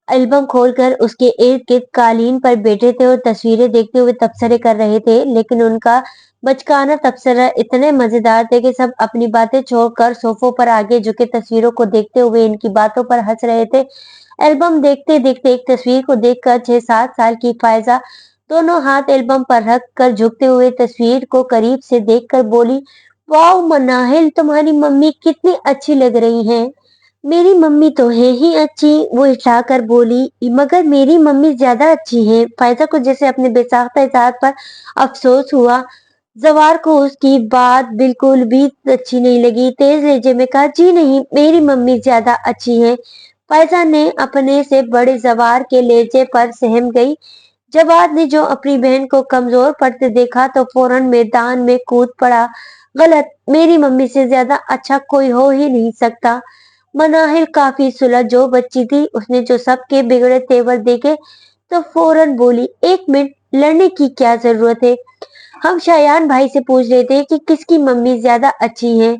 एल्बम खोलकर उसके इर्द गिर्द कालीन पर बैठे थे और तस्वीरें देखते हुए तबसरे कर रहे थे। लेकिन उनका बचकाना तबसरा इतने मजेदार थे कि सब अपनी बातें छोड़कर सोफों पर आगे झुके तस्वीरों को देखते हुए इनकी बातों पर हंस रहे थे। एल्बम देखते देखते एक तस्वीर को देखकर 6-7 साल की फायजा दोनों हाथ एल्बम पर रख कर झुकते हुए तस्वीर को करीब से देखकर बोली, वाह मनाहिल, तुम्हारी मम्मी कितनी अच्छी लग रही है। मेरी मम्मी तो है ही अच्छी, वो इठा कर बोली, मगर मेरी मम्मी ज्यादा अच्छी है। फायजा को जैसे अपने बेसाख्ता इजाद पर अफसोस हुआ। जवार को उसकी बात बिल्कुल भी अच्छी नहीं लगी। तेज लहजे में कहा, जी नहीं, मेरी मम्मी ज्यादा अच्छी है। फायजा ने अपने से बड़े जवार के लहजे पर सहम गई। जवाद ने जो अपनी बहन को कमजोर पड़ते देखा तो फौरन मैदान में कूद पड़ा। गलत, मेरी मम्मी से ज्यादा अच्छा कोई हो ही नहीं सकता। मनाहिल काफी सुलझ जो बच्ची थी, उसने जो सबके बिगड़े तेवर देखे तो फौरन बोली, एक मिनट, लड़ने की क्या जरूरत है? हम शायान भाई से पूछ रहे थे कि किसकी मम्मी ज्यादा अच्छी है।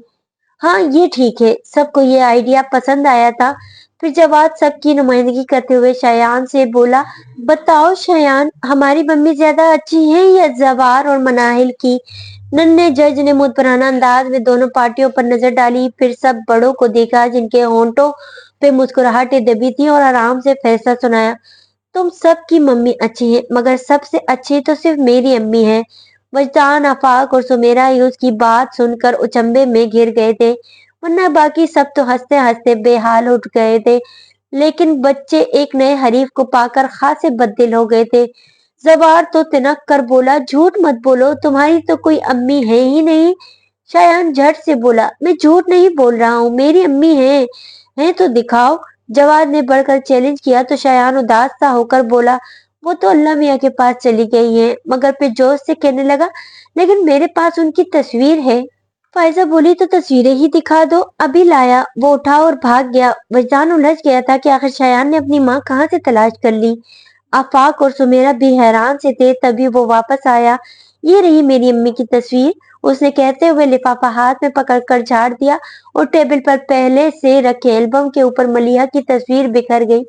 हाँ, ये ठीक है। सबको ये आइडिया पसंद आया था। फिर जवाब सबकी नुमाइंदगी करते हुए शयान से बोला, बताओ शयान, हमारी मम्मी ज्यादा अच्छी है या जवार और मनाहिल की? नन्हे जज ने मुतबराना अंदाज में दोनों पार्टियों पर नजर डाली, फिर सब बड़ों को देखा जिनके होंठों पे मुस्कुराहटें दबी थी, और आराम से फैसला सुनाया, तुम सबकी मम्मी अच्छी है, मगर सबसे अच्छी तो सिर्फ मेरी अम्मी है। वजदान, आफाक और सुमेरा ही उसकी बात सुनकर उचंबे में घिर गए थे, वरना बाकी सब तो हंसते हंसते बेहाल उठ गए थे। लेकिन बच्चे एक नए हरीफ को पाकर खासे बददिल हो गए थे। जवार तो तिनक कर बोला, झूठ मत बोलो, तुम्हारी तो कोई अम्मी है ही नहीं। शायान झट से बोला, मैं झूठ नहीं बोल रहा हूँ, मेरी अम्मी है तो दिखाओ। जवाद ने बढ़कर चैलेंज किया तो शायान उदास सा होकर बोला, वो तो अल्लाह मियाँ के पास चली गई है। मगर फिर जोश से कहने लगा, लेकिन मेरे पास उनकी तस्वीर है। फायजा बोली, तो तस्वीरें ही दिखा दो, अभी लाया। वो उठा और भाग गया। वजदान उलझ गया था कि आखिर शायान ने अपनी माँ कहाँ से तलाश कर ली। आफाक और सुमेरा भी हैरान से थे। तभी वो वापस आया। ये रही मेरी अम्मी की तस्वीर, उसने कहते हुए लिफाफा हाथ में पकड़कर झाड़ दिया, और टेबल पर पहले से रखे एल्बम के ऊपर मलिहा की तस्वीर बिखर गई।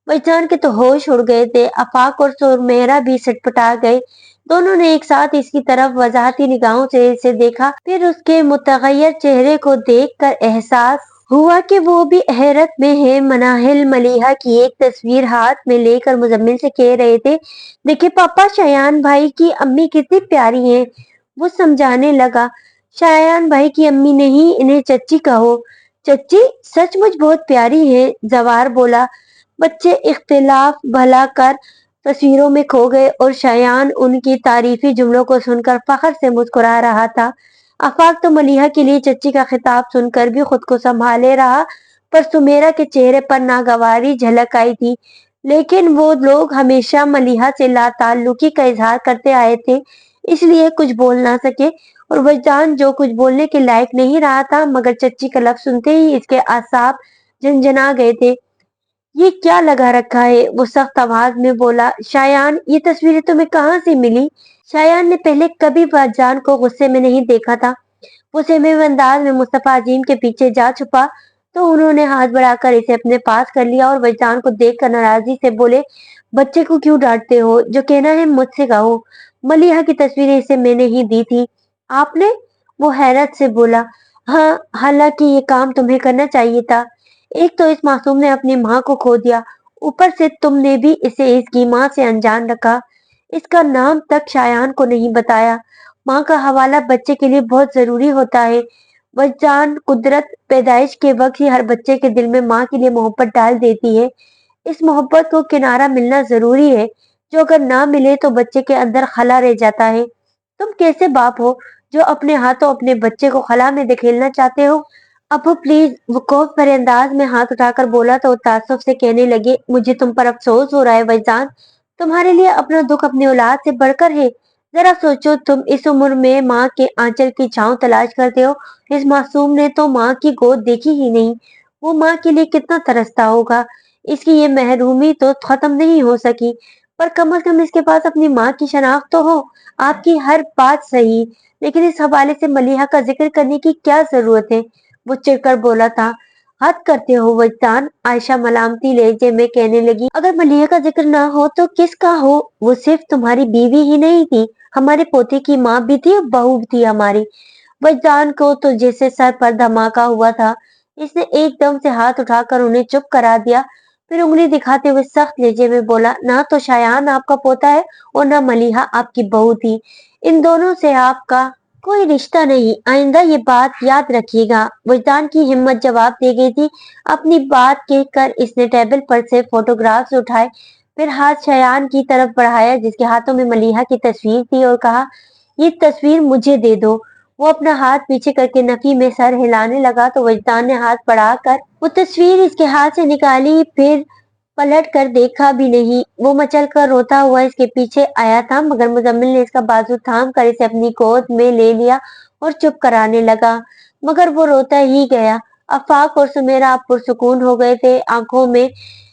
वजदान के तो होश उड़ गए थे। आफाक और सुमेरा भी सटपटा गए। दोनों ने एक साथ इसकी तरफ वजाहती निगाहों से इसे देखा। फिर उसके मुतगय्यर चेहरे को देखकर एहसास हुआ कि वो भी हैरत में है। मनाहिल मलिहा की एक तस्वीर हाथ में लेकर मुजम्मिल से कह रहे थे, देखिए पापा, शयान भाई की अम्मी कितनी प्यारी है। वो समझाने लगा, शयान भाई की अम्मी नहीं, इन्हें चच्ची कहो। चच्ची सचमुच बहुत प्यारी है, जवार बोला। बच्चे इख्तिलाफ भला कर तस्वीरों में खो गए और शायान उनकी तारीफी जुमलों को सुनकर फख्र से मुस्कुरा रहा था। आफाक तो मलिहा के लिए चच्ची का खिताब सुनकर भी खुद को संभाले रहा, पर सुमेरा के चेहरे पर नागवारी झलक आई थी। लेकिन वो लोग हमेशा मलिहा से लाताल्लुकी का इजहार करते आए थे, इसलिए कुछ बोल ना सके। और वजदान जो कुछ बोलने के लायक नहीं रहा था, मगर चच्ची का लफ्ज सुनते ही इसके आसाब झंझना गए थे। ये क्या लगा रखा है? वो सख्त आवाज में बोला। शायान, ये तस्वीरें तुम्हें कहाँ से मिली? शायान ने पहले कभी वजदान को गुस्से में नहीं देखा था। वो सहमे हुए अंदाज में मुस्तफा अजीम के पीछे जा छुपा, तो उन्होंने हाथ बढ़ाकर इसे अपने पास कर लिया और वजदान को देखकर नाराजगी से बोले, बच्चे को क्यों डांटते हो? जो कहना है मुझसे कहो। मलिहा की तस्वीरें इसे मैंने ही दी थी। आपने? वो हैरत से बोला। हाँ, हालांकि ये काम तुम्हें करना चाहिए था। एक तो इस मासूम ने अपनी माँ को खो दिया, ऊपर से तुमने भी इसे इसकी माँ से अनजान रखा। इसका नाम तक शायान को नहीं बताया। माँ का हवाला बच्चे के लिए बहुत जरूरी होता है। वजदान, कुदरत पैदाइश के वक्त ही हर बच्चे के दिल में माँ के लिए मोहब्बत डाल देती है। इस मोहब्बत को किनारा मिलना जरूरी है, जो अगर ना मिले तो बच्चे के अंदर खला रह जाता है। तुम कैसे बाप हो जो अपने हाथों अपने बच्चे को खला में धकेलना चाहते हो? अबू प्लीज, वो खौफ भरे अंदाज में हाथ उठाकर बोला तो तासुफ से कहने लगे, मुझे तुम पर अफसोस हो रहा है वजदान। तुम्हारे लिए अपना दुख अपनी औलाद से बढ़कर है। जरा सोचो, तुम इस उम्र में माँ के आंचल की छांव तलाश करते हो। इस मासूम ने तो माँ की गोद देखी ही नहीं। वो माँ के लिए कितना तरसता होगा। इसकी ये महरूमी तो खत्म नहीं हो सकी, पर कम से कम इसके पास अपनी माँ की शनाख्त तो हो। आपकी हर बात सही, लेकिन इस हवाले से मलिहा का जिक्र करने की क्या जरूरत है? वो चिढ़कर बोला था। हद करते हो वजदान, आयशा मलामती लहजे में कहने लगी। अगर मलिहा का जिक्र ना हो तो किसका हो? वो सिर्फ तुम्हारी बीवी ही नहीं थी, हमारे पोते की माँ भी थी और बहू भी थी हमारी। वजदान को तो जैसे सर पर धमाका हुआ था। इसने एकदम से हाथ उठाकर उन्हें चुप करा दिया, फिर उंगली दिखाते हुए सख्त लहजे में बोला, ना तो शायान आपका पोता है और ना मलिहा आपकी बहू थी। इन दोनों से आपका कोई रिश्ता नहीं, आइंदा ये बात याद रखिएगा। वजदान की हिम्मत जवाब दे गई थी। अपनी बात कहकर इसने टेबल पर से फोटोग्राफ्स उठाए, फिर हाथ शयान की तरफ बढ़ाया जिसके हाथों में मलिहा की तस्वीर थी, और कहा, ये तस्वीर मुझे दे दो। वो अपना हाथ पीछे करके नफी में सर हिलाने लगा, तो वजदान ने हाथ बढ़ाकर वो तस्वीर इसके हाथ से निकाली, फिर पलट कर देखा भी नहीं। वो मचल कर रोता हुआ इसके पीछे आया था, मगर मुजम्मिल ने इसका बाजू थाम कर इसे अपनी गोद में ले लिया और चुप कराने लगा। मगर वो रोता ही गया। आफाक और सुमेरा अब पुरसुकून हो गए थे, आंखों में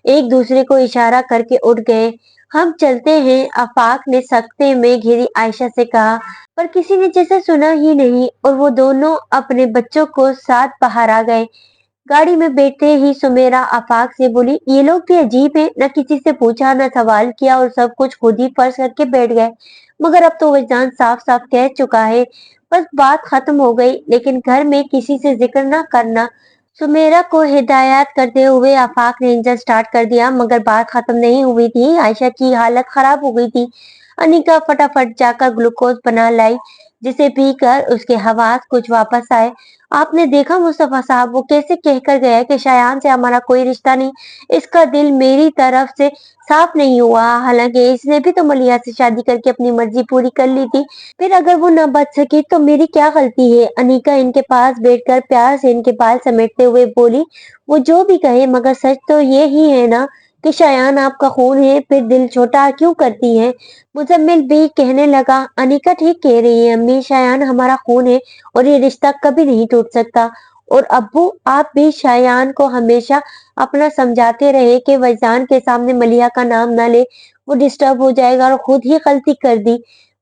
एक दूसरे को इशारा करके उठ गए। हम चलते हैं, आफाक ने सख्ते में घिरी आयशा से कहा, पर किसी ने जैसे सुना ही नहीं और वो दोनों अपने बच्चों को साथ बाहर आ गए। गाड़ी में बैठते ही सुमेरा आफाक से बोली, ये लोग भी अजीब हैं, न किसी से पूछा न सवाल किया और सब कुछ खुद ही फर्ज करके बैठ गए। मगर अब तो वजदान साफ साफ कह चुका है, बस बात खत्म हो गई। लेकिन घर में किसी से जिक्र न करना। सुमेरा को हिदायत करते हुए आफाक ने इंजन स्टार्ट कर दिया, मगर बात खत्म नहीं हुई थी। आयशा की हालत खराब हो गई थी। अनिका फटाफट जाकर ग्लूकोज बना लाई, जिसे पीकर उसके हवास कुछ वापस आए। आपने देखा मुस्तफा साहब, वो कैसे कहकर गया कि शायान से हमारा कोई रिश्ता नहीं। इसका दिल मेरी तरफ से साफ नहीं हुआ, हालांकि इसने भी तो मलिया से शादी करके अपनी मर्जी पूरी कर ली थी। फिर अगर वो न बच सकी तो मेरी क्या गलती है? अनिका इनके पास बैठकर प्यार से इनके बाल समेटते हुए बोली, वो जो भी कहे, मगर सच तो ये ही है ना कि शायान आपका खून है, फिर दिल छोटा क्यों करती है? मुजम्मिल भी कहने लगा, अनिका ठीक कह रही है अम्मी, शायान हमारा खून है और ये रिश्ता कभी नहीं टूट सकता। और अब्बू, आप भी शायान को हमेशा अपना समझाते रहे कि वजदान के सामने मलिया का नाम ना ले, वो डिस्टर्ब हो जाएगा, और खुद ही गलती कर दी।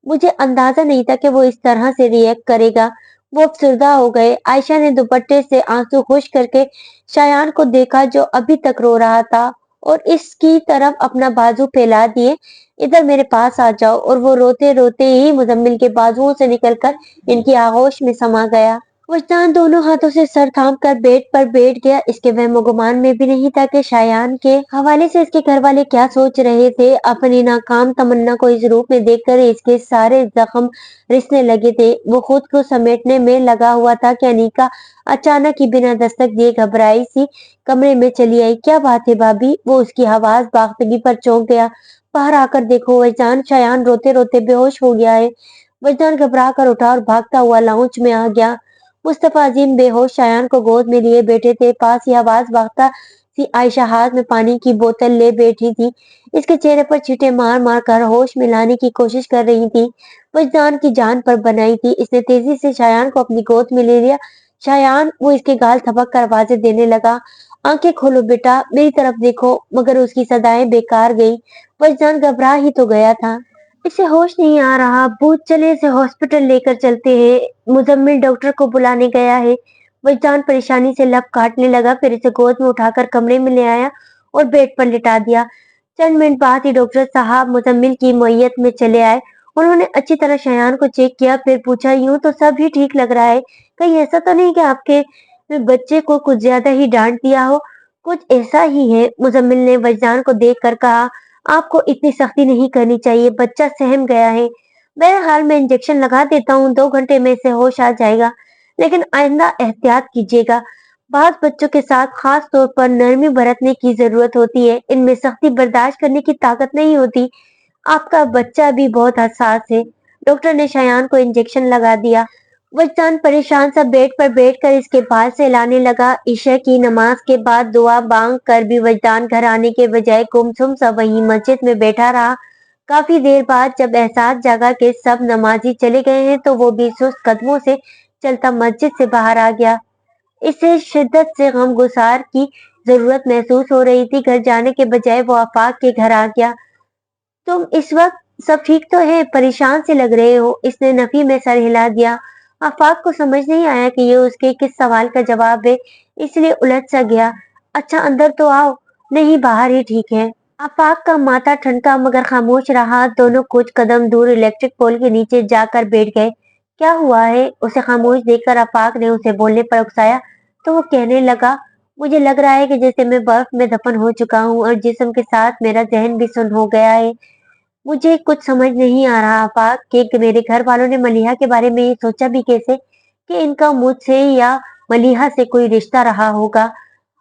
मुझे अंदाजा नहीं था कि वो इस तरह से रिएक्ट करेगा। वो अफसरदा हो गए। आयशा ने दुपट्टे से आंसू खुश करके शायान को देखा, जो अभी तक रो रहा था, और इसकी तरफ अपना बाजू फैला दिए, इधर मेरे पास आ जाओ। और वो रोते रोते ही मुजम्मिल के बाजुओं से निकलकर इनकी आगोश में समा गया। वजदान दोनों हाथों से सर थाम कर बेड पर बैठ गया। इसके वहम गुमान में भी नहीं था कि शायान के हवाले से इसके घर वाले क्या सोच रहे थे। अपनी नाकाम तमन्ना को इस रूप में देखकर इसके सारे जख्म रिसने लगे थे। वो खुद को समेटने में लगा हुआ था कि अनीका अचानक ही बिना दस्तक दिए घबराई सी कमरे में चली आई। क्या बात है भाभी? वो उसकी आवाज बाख्तगी पर चौंक गया। बाहर आकर देखो वजदान। शायान रोते रोते बेहोश हो गया है। वजदान घबरा कर उठा और भागता हुआ लाउंज में आ गया। मुस्तफा अजीम बेहोश शायान को गोद में लिए बैठे थे। पास ही आवाज भागता सी आयशा हाथ में पानी की बोतल ले बैठी थी। इसके चेहरे पर छींटे मार मार कर होश में लाने की कोशिश कर रही थी। वजदान की जान पर बनाई थी। इसने तेजी से शायान को अपनी गोद में ले लिया। शायान, वो इसके गाल थपक कर आवाजें देने लगा। आंखें खोलो बेटा, मेरी तरफ देखो। मगर उसकी सदाएं बेकार गई। वजदान घबरा ही तो गया था। इसे होश नहीं आ रहा। भूत, चले इसे हॉस्पिटल लेकर चलते हैं। मुजम्मिल डॉक्टर को बुलाने गया है। वजदान परेशानी से लब काटने लगा, फिर इसे गोद में उठाकर कमरे में ले आया और बेड पर लिटा दिया। चंद मिनट बाद ही डॉक्टर साहब मुजम्मिल की मईयत में चले आए। उन्होंने अच्छी तरह शयान को चेक किया, फिर पूछा, यूं तो सब ही ठीक लग रहा है, कहीं ऐसा तो नहीं कि आपके बच्चे को कुछ ज्यादा ही डांट दिया हो? कुछ ऐसा ही है, मुजम्मिल ने वजदान को देख कर कहा। आपको इतनी सख्ती नहीं करनी चाहिए, बच्चा सहम गया है। बहरहाल मैं इंजेक्शन लगा देता हूँ, 2 घंटे में इसे होश आ जाएगा, लेकिन आइंदा एहतियात कीजिएगा। बाज बच्चों के साथ खास तौर पर नरमी बरतने की जरूरत होती है। इनमें सख्ती बर्दाश्त करने की ताकत नहीं होती। आपका बच्चा भी बहुत हसास है। डॉक्टर ने शयान को इंजेक्शन लगा दिया। वजदान परेशान सा बेड पर बैठकर इसके बाल सहलाने लगा। ईशा की नमाज के बाद दुआ मांग कर भी वजदान घर आने के बजाय गुमसुम सा वहीं मस्जिद में बैठा रहा। काफी देर बाद जब एहसास जागा कि सब नमाजी चले गए हैं, तो वो भी सुस्त कदमों से चलता मस्जिद से बाहर आ गया। इसे शिद्दत से गमगुसार की जरूरत महसूस हो रही थी। घर जाने के बजाय वो आफाक के घर आ गया। तुम इस वक्त सब ठीक तो है? परेशान से लग रहे हो। इसने नफी में सर हिला दिया। आफाक को समझ नहीं आया कि ये उसके किस सवाल का जवाब है, इसलिए उलझ सा गया। अच्छा, अंदर तो आओ। नहीं, बाहर ही ठीक है। आफाक का माथा ठनका मगर खामोश रहा। दोनों कुछ कदम दूर इलेक्ट्रिक पोल के नीचे जाकर बैठ गए। क्या हुआ है? उसे खामोश देखकर आफाक ने उसे बोलने पर उकसाया तो वो कहने लगा, मुझे लग रहा है कि जैसे मैं बर्फ में दफन हो चुका हूँ और जिस्म के साथ मेरा जहन भी सुन्न हो गया है। मुझे कुछ समझ नहीं आ रहा आफाक कि मेरे घर वालों ने मलीहा के बारे में ये सोचा भी कैसे कि इनका मुझसे या मलीहा से कोई रिश्ता रहा होगा।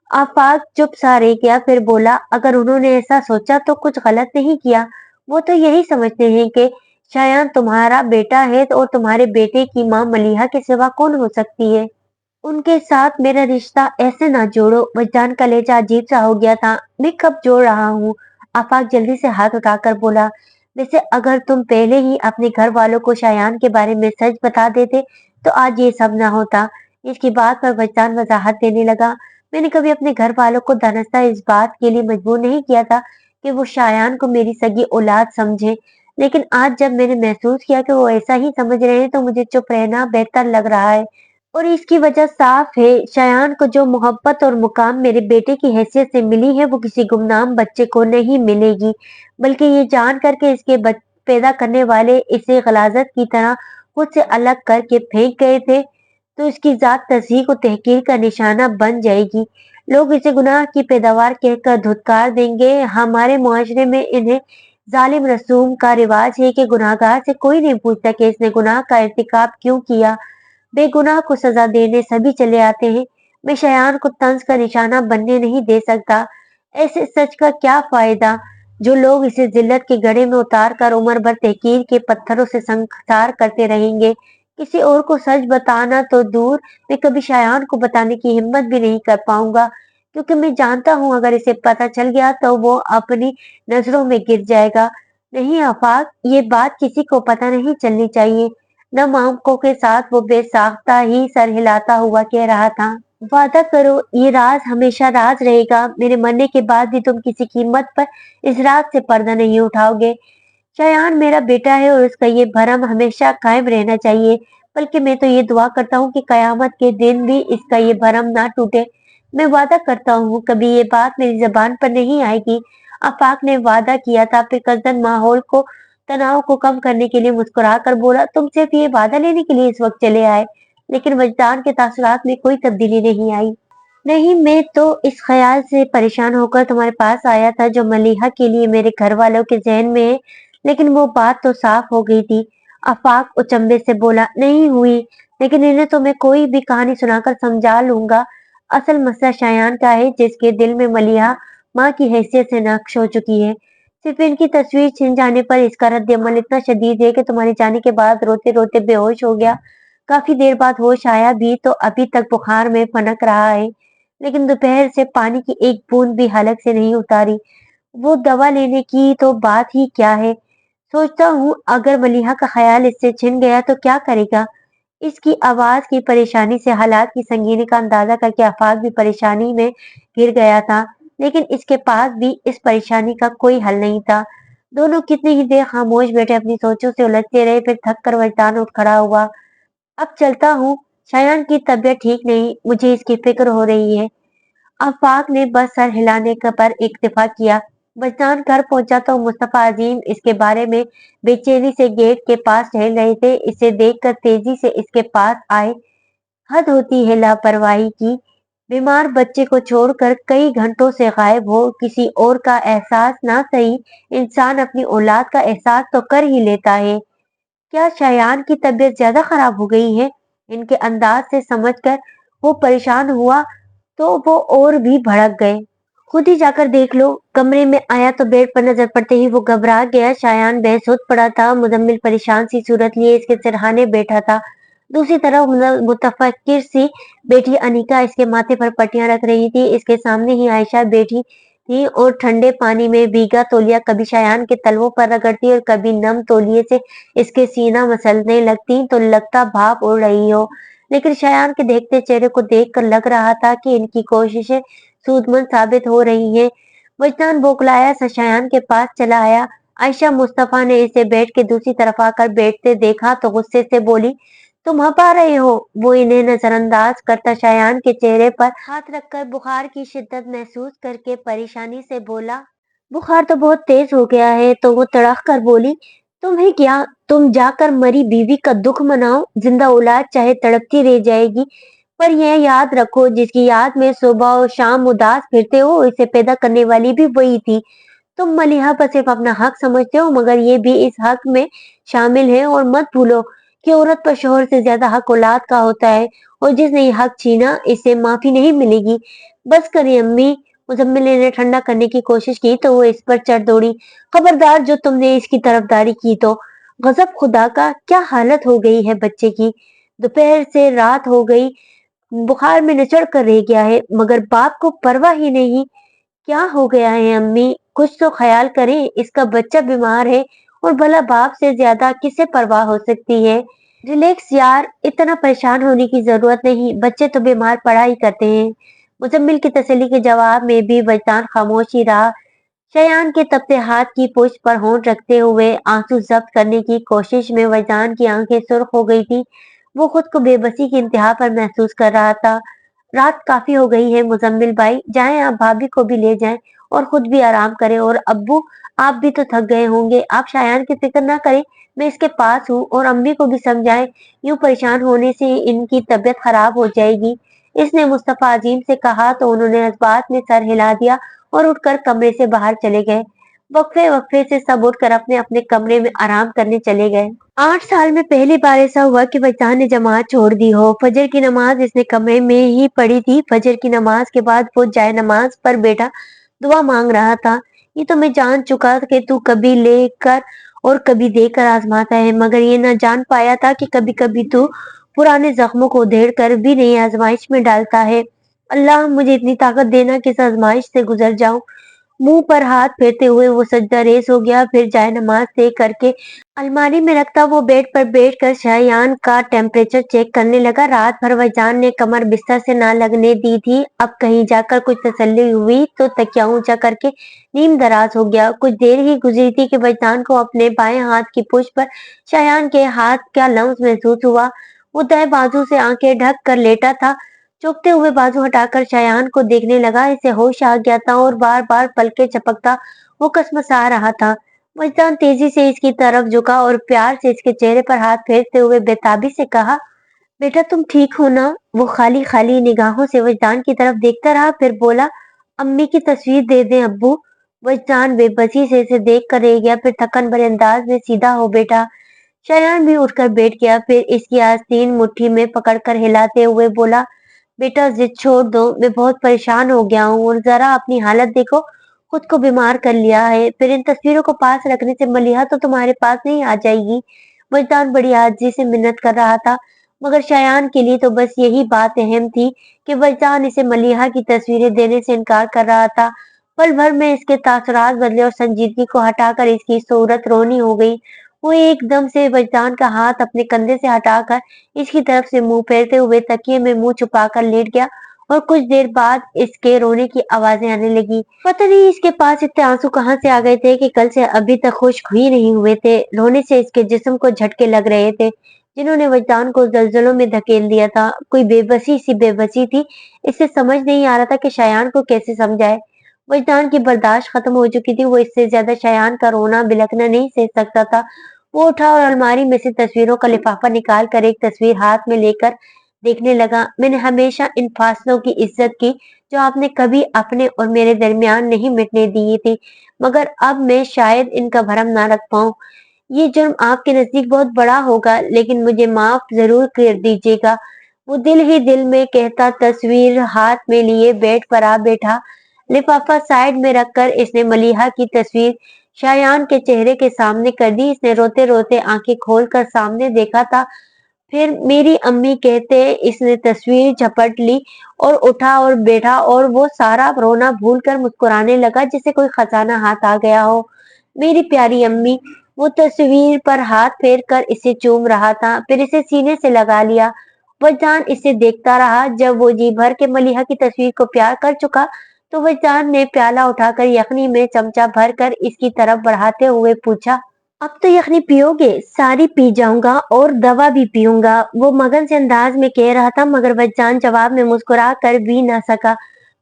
आफाक चुप सा रह गया, फिर बोला, अगर उन्होंने ऐसा सोचा तो कुछ गलत नहीं किया। वो तो यही समझते हैं कि शायान तुम्हारा बेटा है और तुम्हारे बेटे की माँ मलीहा के सिवा कौन हो सकती है। उनके साथ मेरा रिश्ता ऐसे ना जोड़ो। वजदान का लहजा अजीब सा हो गया था। मैं कब जोड़ रहा हूँ? आफाक जल्दी से हाथ उठाकर बोला, वैसे अगर तुम पहले ही अपने घर वालों को शायान के बारे में सच बता देते तो आज ये सब ना होता। इसकी बात पर वजदान वजाहत देने लगा, मैंने कभी अपने घर वालों को दानिस्ता इस बात के लिए मजबूर नहीं किया था कि वो शायान को मेरी सगी औलाद समझे, लेकिन आज जब मैंने महसूस किया कि वो ऐसा ही समझ रहे हैं तो मुझे चुप रहना बेहतर लग रहा है। और इसकी वजह साफ है, शयान को जो मोहब्बत और मुकाम मेरे बेटे की हैसियत से मिली है वो किसी गुमनाम बच्चे को नहीं मिलेगी, बल्कि ये जान करके इसके पैदा करने वाले इसे गलाजत की तरह खुद से अलग करके फेंक गए थे, तो इसकी जात तस्दीक और तहकीर का निशाना बन जाएगी। लोग इसे गुनाह की पैदावार कहकर धुतकार देंगे। हमारे मुआशरे में इन्हें जालिम रसूम का रिवाज है कि गुनाहगार से कोई नहीं पूछता कि इसने गुनाह का इर्तिकाब क्यों किया। बेगुनाह को सजा देने सभी चले आते हैं। मैं शयान को तंज का निशाना बनने नहीं दे सकता। ऐसे सच का क्या फायदा जो लोग इसे जिल्लत के गड्ढे में उतार कर उम्र भर तहकीर के पत्थरों से संसार करते रहेंगे। किसी और को सच बताना तो दूर, मैं कभी शयान को बताने की हिम्मत भी नहीं कर पाऊंगा, क्योंकि मैं जानता हूँ अगर इसे पता चल गया तो वो अपनी नजरों में गिर जाएगा। नहीं आफाक, ये बात किसी को पता नहीं चलनी चाहिए। नम आंखों के साथ वो बेसाख्ता ही सर हिलाता हुआ कह रहा था, वादा करो ये राज हमेशा राज रहेगा। मेरे मरने के बाद भी तुम किसी कीमत पर इस राज से पर्दा नहीं उठाओगे। शयान मेरा बेटा है और उसका ये भरम हमेशा कायम रहना चाहिए। बल्कि मैं तो ये दुआ करता हूँ कि कयामत के दिन भी इसका ये भरम ना टूटे। मैं वादा करता हूँ कभी ये बात मेरी जबान पर नहीं आएगी। आफाक ने वादा किया था, फिर कसदन माहौल को तनाव को कम करने के लिए मुस्कुरा कर बोला, तुम सिर्फ ये वादा लेने के लिए इस वक्त चले आए? लेकिन वजदान के तासुरात में कोई तब्दीली नहीं आई। नहीं, मैं तो इस ख्याल से परेशान होकर तुम्हारे पास आया था जो मलीहा के लिए मेरे घर वालों के जहन में है, लेकिन वो बात तो साफ हो गई थी। आफाक अचंभे से बोला, नहीं हुई, लेकिन इन्हें तो मैं कोई भी कहानी सुनाकर समझा लूंगा। असल मसला शायान का है, जिसके दिल में मलीहा माँ की हैसियत से नक्श हो चुकी है। सिर्फ इनकी तस्वीर छिन जाने पर इसका रद्द-ए-अमल इतना शदीद है कि तुम्हारे जाने के बाद रोते-रोते बेहोश हो गया। काफ़ी देर बाद होश आया भी तो अभी तक बुखार में फनक रहा है, लेकिन दोपहर से पानी की एक बूंद भी हलक से नहीं उतारी। वो दवा लेने की तो बात ही क्या है। सोचता हूँ अगर मलीहा का ख्याल इससे छिन गया तो क्या करेगा। इसकी आवाज की परेशानी से हालात की संगीनी का अंदाजा करके आफाक भी परेशानी में घिर गया था, लेकिन इसके पास भी इस परेशानी का कोई हल नहीं था। दोनों कितनी ही देर खामोश बैठे अपनी सोचों से उलझते रहे, फिर थक कर वजदान उठ खड़ा हुआ। अब चलता हूँ, शायान की तबीयत ठीक नहीं, मुझे इसकी फिक्र हो रही है। आफाक ने बस सर हिलाने पर इक्तफा किया। बजनान घर पहुंचा तो मुस्तफा अजीम इसके बारे में बेचैनी से गेट के पास टहल रहे थे। इसे देखकर तेजी से इसके पास आए। हद होती है लापरवाही की। बीमार बच्चे को छोड़कर कई घंटों से गायब हो, किसी और का एहसास ना सही, इंसान अपनी औलाद का एहसास तो कर ही लेता है। क्या शायान की तबीयत ज्यादा खराब हो गई है? इनके अंदाज से समझकर वो परेशान हुआ तो वो और भी भड़क गए। खुद ही जाकर देख लो। कमरे में आया तो बेड पर नजर पड़ते ही वो घबरा गया। शायान बेसुध पड़ा था। मुजम्मिल परेशान सी सूरत लिए इसके सिरहाने बैठा था। दूसरी तरफ मुतफक्किर सी बेटी अनीका इसके माथे पर पट्टियां रख रही थी। इसके सामने ही आयशा बैठी थी और ठंडे पानी में भीगा तौलिया कभी शायान के तलवों पर रगड़ती और कभी नम तौलिए से इसके सीना मसलने लगती तो लगता भाप उड़ रही हो। लेकिन शायान के देखते चेहरे को देखकर लग रहा था कि इनकी कोशिशें सूदमंद साबित हो रही हैं। वजदान बौखलाया सा शायान के पास चला आया। आयशा मुस्तफा ने इसे बेड के दूसरी तरफ आकर बैठते देखा तो गुस्से से बोली, तुम हंपा रहे हो? वो इन्हें नजरअंदाज करता शायान के चेहरे पर हाथ रखकर बुखार की शिद्दत महसूस करके परेशानी से बोला, बुखार तो बहुत तेज हो गया है। तो वो तड़क कर बोली, तुम्हें क्या, तुम जाकर मरी बीवी का दुख मनाओ। जिंदा औलाद चाहे तड़पती रह जाएगी, पर यह याद रखो जिसकी याद में सुबह और शाम उदास फिरते हो, इसे पैदा करने वाली भी वही थी। तुम मलिहा पर सिर्फ अपना हक समझते हो, मगर ये भी इस हक में शामिल है। और मत भूलो कि औरत पर शोहर से ज्यादा हक औलाद का होता है, और जिसने ये हक छीना इसे माफी नहीं मिलेगी। बस करें अम्मी। मुजम्मिल ने ठंडा करने की कोशिश की तो वो इस पर चढ़ दौड़ी। खबरदार जो तुमने इसकी तरफदारी की तो। गजब खुदा का, क्या हालत हो गई है बच्चे की। दोपहर से रात हो गई, बुखार में निचड़ कर रह गया है, मगर बाप को परवाह ही नहीं। क्या हो गया है अम्मी? कुछ तो ख्याल करें, इसका बच्चा बीमार है और भला बाप से ज्यादा किसे परवाह हो सकती है। रिलैक्स यार, इतना परेशान होने की जरूरत नहीं, बच्चे तो बीमार पड़ा ही करते हैं। मुजम्मिल की तसल्ली के जवाब में भी वजदान खामोश ही रहा। शयान के तपते हाथ की पुष्ट पर होंठ रखते हुए आंसू जब्त करने की कोशिश में वजदान की आंखें सुर्ख हो गई थी। वो खुद को बेबसी की इंतहा पर महसूस कर रहा था। रात काफी हो गई है मुजम्मिल भाई, जाएं आप भाभी को भी ले जाएं और खुद भी आराम करें। और अब्बू, आप भी तो थक गए होंगे, आप शायान की फिक्र ना करें, मैं इसके पास हूँ। और अम्मी को भी समझाएं, यूं परेशान होने से इनकी तबीयत खराब हो जाएगी। इसने मुस्तफा अजीम से कहा तो उन्होंने जज्बात में सर हिला दिया और उठकर कमरे से बाहर चले गए। वक्फे वक्फे से सब उठकर अपने अपने कमरे में आराम करने चले गए। 8 साल में पहली बार ऐसा हुआ कि वजदान ने जमात छोड़ दी हो। फजर की नमाज इसने कमरे में ही पढ़ी थी। फजर की नमाज के बाद वो जाए नमाज पर बैठा दुआ मांग रहा था। ये तो मैं जान चुका कि तू कभी लेकर और कभी देकर आजमाता है, मगर ये न जान पाया था कि कभी कभी तू पुराने जख्मों को उधेड़ कर भी नई आजमाइश में डालता है। अल्लाह, मुझे इतनी ताकत देना कि इस आजमाइश से गुजर जाऊं। मुंह पर हाथ फेरते हुए वो सजदा रेस हो गया। फिर जाए नमाज तय करके अलमारी में रखता वो बेड पर बैठकर शायान का टेम्परेचर चेक करने लगा। रात भर वजान ने कमर बिस्तर से ना लगने दी थी। अब कहीं जाकर कुछ तसल्ली हुई तो तकिया ऊंचा करके नीम दराज हो गया। कुछ देर ही गुजरी थी कि वजदान को अपने बाएं हाथ की पुष्ट पर शायान के हाथ का लम्स महसूस हुआ। वो दाएं बाजू से आंखें ढक कर लेटा था। चौंकते हुए बाजू हटाकर शायान को देखने लगा। इसे होश आ गया था और बार बार पलके झपकता वो कसमसा रहा था। मजदान तेजी से इसकी तरफ झुका और प्यार से इसके चेहरे पर हाथ फेरते हुए बेताबी से कहा, बेटा तुम ठीक हो ना? वो खाली खाली निगाहों से वजदान की तरफ देखता रहा, फिर बोला, अम्मी की तस्वीर दे दें अब्बू। वजदान बेबसी से इसे देख कर रह गया, फिर थकन भरे अंदाज में सीधा हो बैठा। शयान भी उठकर बैठ गया, फिर इसकी आस्तीन मुट्ठी में पकड़कर हिलाते हुए बोला, बेटा जिद छोड़ दो, मैं बहुत परेशान हो गया हूँ और जरा अपनी हालत देखो। खुद को बीमार कर लिया है, फिर इन तस्वीरों को पास रखने से मलिहा तो तुम्हारे पास नहीं आ जाएगी। वजदान बड़ी आजिज़ी से मिन्नत कर रहा था, मगर शायान के लिए तो बस यही बात अहम थी कि वजदान इसे मलिहा की तस्वीरें देने से इनकार कर रहा था। पल भर में इसके तासुरात बदले और संजीदगी को हटाकर इसकी सूरत रोनी हो गई। वो एकदम से वजदान का हाथ अपने कंधे से हटाकर इसकी तरफ से मुंह फेरते हुए तकिए में मुंह छुपाकर लेट गया और कुछ देर बाद इसके रोने की आवाजें आने लगी। पता नहीं इसके पास इतने आंसू कहाँ से आ गए थे कि कल से अभी तक खुश्क ही नहीं हुए थे। रोने से इसके जिस्म को झटके लग रहे थे, जिन्होंने वजदान को जलजलों में धकेल दिया था। कोई बेबसी सी बेबसी थी, इससे समझ नहीं आ रहा था कि शायान को कैसे समझाए। वजदान की बर्दाश्त खत्म हो चुकी थी, वो इससे ज्यादा शायान का रोना बिलखना नहीं सह सकता था। वो उठा और अलमारी में से तस्वीरों का लिफाफा निकाल कर एक तस्वीर हाथ में लेकर देखने लगा। मैंने हमेशा इन फासलों की इज्जत की जो आपने कभी अपने और मेरे दरमियान नहीं मिटने दी थी, मगर अब मैं शायद इनका भरम ना रख पाऊं। ये जुर्म आपके नजदीक बहुत बड़ा होगा, लेकिन मुझे माफ जरूर कर दीजिएगा। वो दिल ही दिल में कहता तस्वीर हाथ में लिए बेड पर आ बैठा। लिफाफा साइड में रखकर इसने मलिहा की तस्वीर शायान के चेहरे के सामने कर दी। इसने रोते रोते आंखें खोलकर सामने देखा था। फिर मेरी अम्मी कहते इसने तस्वीर झपट ली और उठा और बैठा और वो सारा रोना भूलकर मुस्कुराने लगा जैसे कोई खजाना हाथ आ गया हो। मेरी प्यारी अम्मी। वो तस्वीर पर हाथ फेर कर इसे चूम रहा था, फिर इसे सीने से लगा लिया। वजदान इसे देखता रहा। जब वो जी भर के मलिहा की तस्वीर को प्यार कर चुका तो वजदान ने प्याला उठाकर यखनी में चमचा भर कर इसकी तरफ बढ़ाते हुए पूछा, अब तो यखनी पियोगे? सारी पी जाऊंगा और दवा भी पीऊंगा। वो मगन से अंदाज में कह रहा था, मगर वजदान जवाब में मुस्कुरा कर भी ना सका।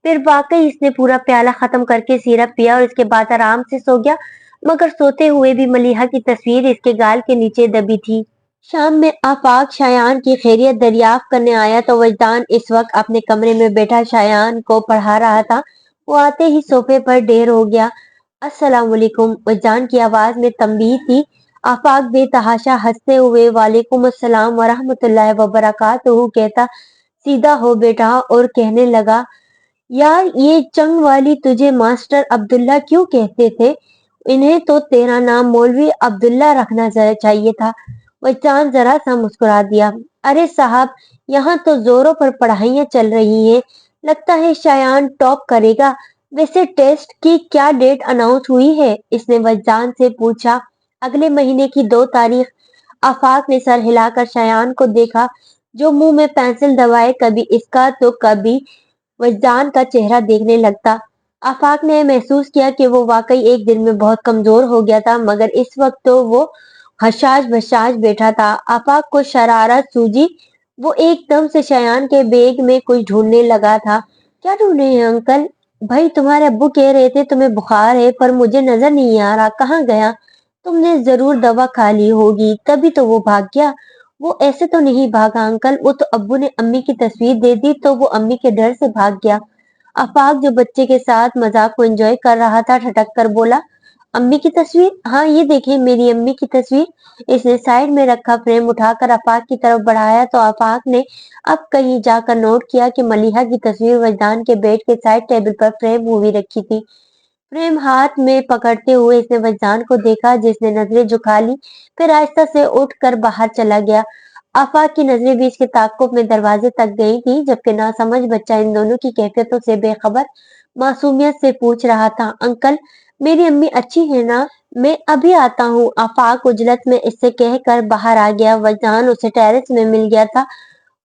फिर वाकई इसने पूरा प्याला खत्म करके सिरप पिया और इसके बाद आराम से सो गया, मगर सोते हुए भी मलिहा की तस्वीर इसके गाल के नीचे दबी थी। शाम में आफाक शायान की खैरियत दरियाफ्त करने आया तो वजदान इस वक्त अपने कमरे में बैठा शायान को पढ़ा रहा था। वो आते ही सोफे पर ढेर हो गया। अस्सलाम वालेकुम। वजदान की आवाज में तंबीह थी। आफाक बेतहाशा हंसते हुए वालेकुम अस्सलाम व रहमतुल्लाहि व बरकातुहू कहता सीधा हो बेटा और कहने लगा, यार ये चंग वाली तुझे मास्टर अब्दुल्ला क्यों कहते थे? इन्हें तो तेरा नाम मौलवी अब्दुल्ला रखना चाहिए था। वजदान जरा सा मुस्कुरा दिया। अरे साहब, यहाँ तो जोरों पर पढ़ाइयाँ चल रही हैं। लगता है शायान टॉप करेगा। वैसे टेस्ट की क्या डेट अनाउंस हुई है? इसने वजदान से पूछा। अगले महीने की 2 तारीख। आफाक ने सर हिलाकर शायान को देखा, जो मुंह में पेंसिल दबाए कभी इसका तो कभी वजदान का चेहरा देखने लगता। आफाक ने महसूस किया कि वो वाकई एक दिन में बहुत कमजोर हो गया था, मगर इस वक्त तो वो हशाश बशाश बैठा था। आफाक को शरारत सूझी। वो एकदम से शायान के बैग में कुछ ढूंढने लगा था। क्या ढूंढ रहे हैं अंकल? भाई तुम्हारे अब्बू कह रहे थे तुम्हें बुखार है, पर मुझे नजर नहीं आ रहा, कहाँ गया? तुमने जरूर दवा खा ली होगी, तभी तो वो भाग गया। वो ऐसे तो नहीं भागा अंकल, वो तो अब्बू ने अम्मी की तस्वीर दे दी तो वो अम्मी के डर से भाग गया। आफाक जो बच्चे के साथ मजाक को एंजॉय कर रहा था ठटक कर बोला, अम्मी की तस्वीर? हाँ ये देखें मेरी अम्मी की तस्वीर। इसने साइड में रखा फ्रेम उठाकर आफाक की तरफ बढ़ाया तो आफाक ने अब कहीं जाकर नोट किया कि मलिहा की तस्वीर वजदान के बेड के साइड टेबल पर फ्रेम हुई रखी थी। प्रेम हाथ में पकड़ते हुए इसने वजदान को देखा, जिसने नजरें झुका ली, फिर आहिस्ता से उठकर बाहर चला गया। आफाक की नजरें भी इसके ताक़ुब में दरवाजे तक गई थी, जबकि नासमझ बच्चा इन दोनों की कैफियतों से बेखबर मासूमियत से पूछ रहा था, अंकल मेरी अम्मी अच्छी है ना? मैं अभी आता हूँ। आफाक उजलत में इससे कहकर बाहर आ गया। वजदान उसे टेरेस में मिल गया था।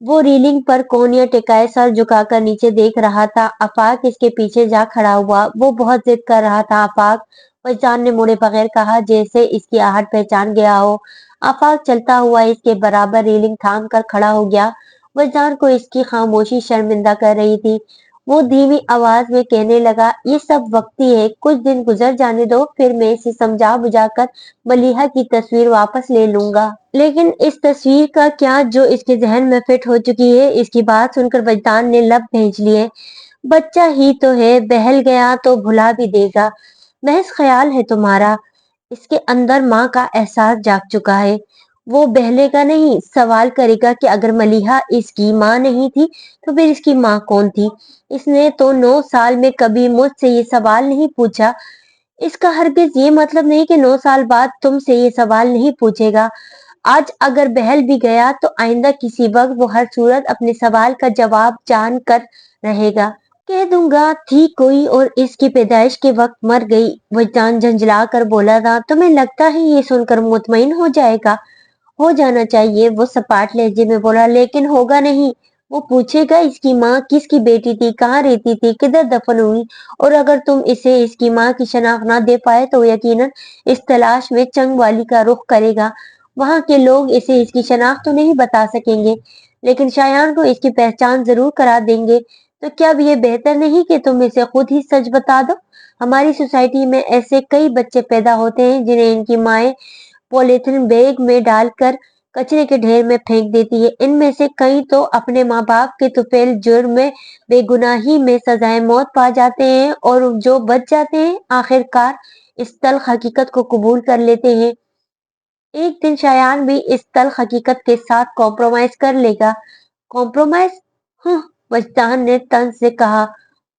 वो रीलिंग पर कोहनियां टिकाए सर झुकाकर नीचे देख रहा था। आफाक इसके पीछे जा खड़ा हुआ। वो बहुत जिद कर रहा था। आफाक, वजदान ने मुड़े बगैर कहा, जैसे इसकी आहट पहचान गया हो। आफाक चलता हुआ इसके बराबर रीलिंग थाम कर खड़ा हो गया। वजदान को इसकी खामोशी शर्मिंदा कर रही थी। वो धीमी आवाज में कहने लगा, ये सब वक्ती है, कुछ दिन गुजर जाने दो, फिर मैं इसे समझा बुझाकर मलिहा की तस्वीर वापस ले लूंगा। लेकिन इस तस्वीर का क्या जो इसके जहन में फिट हो चुकी है? इसकी बात सुनकर वजदान ने लब भेज लिए। बच्चा ही तो है, बहल गया तो भुला भी देगा। महज ख्याल है तुम्हारा। इसके अंदर माँ का एहसास जाग चुका है। वो बहलेगा नहीं, सवाल करेगा कि अगर मलीहा इसकी माँ नहीं थी तो फिर इसकी माँ कौन थी। इसने तो 9 साल में कभी मुझसे ये सवाल नहीं पूछा। इसका हरगिज ये मतलब नहीं कि 9 साल बाद तुमसे ये सवाल नहीं पूछेगा। आज अगर बहल भी गया तो आइंदा किसी वक्त वो हर सूरत अपने सवाल का जवाब जान कर रहेगा। कह दूंगा थी कोई और इसकी पैदाइश के वक्त मर गई। वो जान झंझला कर बोला था, तुम्हें लगता है ये सुनकर मुतमईन हो जाएगा? हो जाना चाहिए, वो सपाट लहजे में बोला, लेकिन होगा नहीं। वो पूछेगा इसकी माँ किसकी बेटी थी, कहाँ रहती थी, किधर दफन हुई। और अगर तुम इसे इसकी माँ की शनाख्त ना दे पाए तो यकीनन इस तलाश में चंग वाली का रुख करेगा। वहां के लोग इसे इसकी शनाख्त तो नहीं बता सकेंगे, लेकिन शायान को इसकी पहचान जरूर करा देंगे। तो क्या अब ये बेहतर नहीं कि तुम इसे खुद ही सच बता दो? हमारी सोसाइटी में ऐसे कई बच्चे पैदा होते हैं जिन्हें इनकी माएं पॉलीथिन बैग में डालकर कचरे के ढेर में फेंक देती है। इनमें से कई तो अपने माँ बाप के तुफैल जुर्म में बेगुनाही में सजाए मौत पा जाते हैं, और जो बच जाते हैं आखिरकार इस तल्ख हकीकत को कबूल कर लेते हैं। एक दिन शायान भी इस तल्ख हकीकत के साथ कॉम्प्रोमाइज कर लेगा। कॉम्प्रोमाइज? हम्म, वजदान ने तंज से कहा।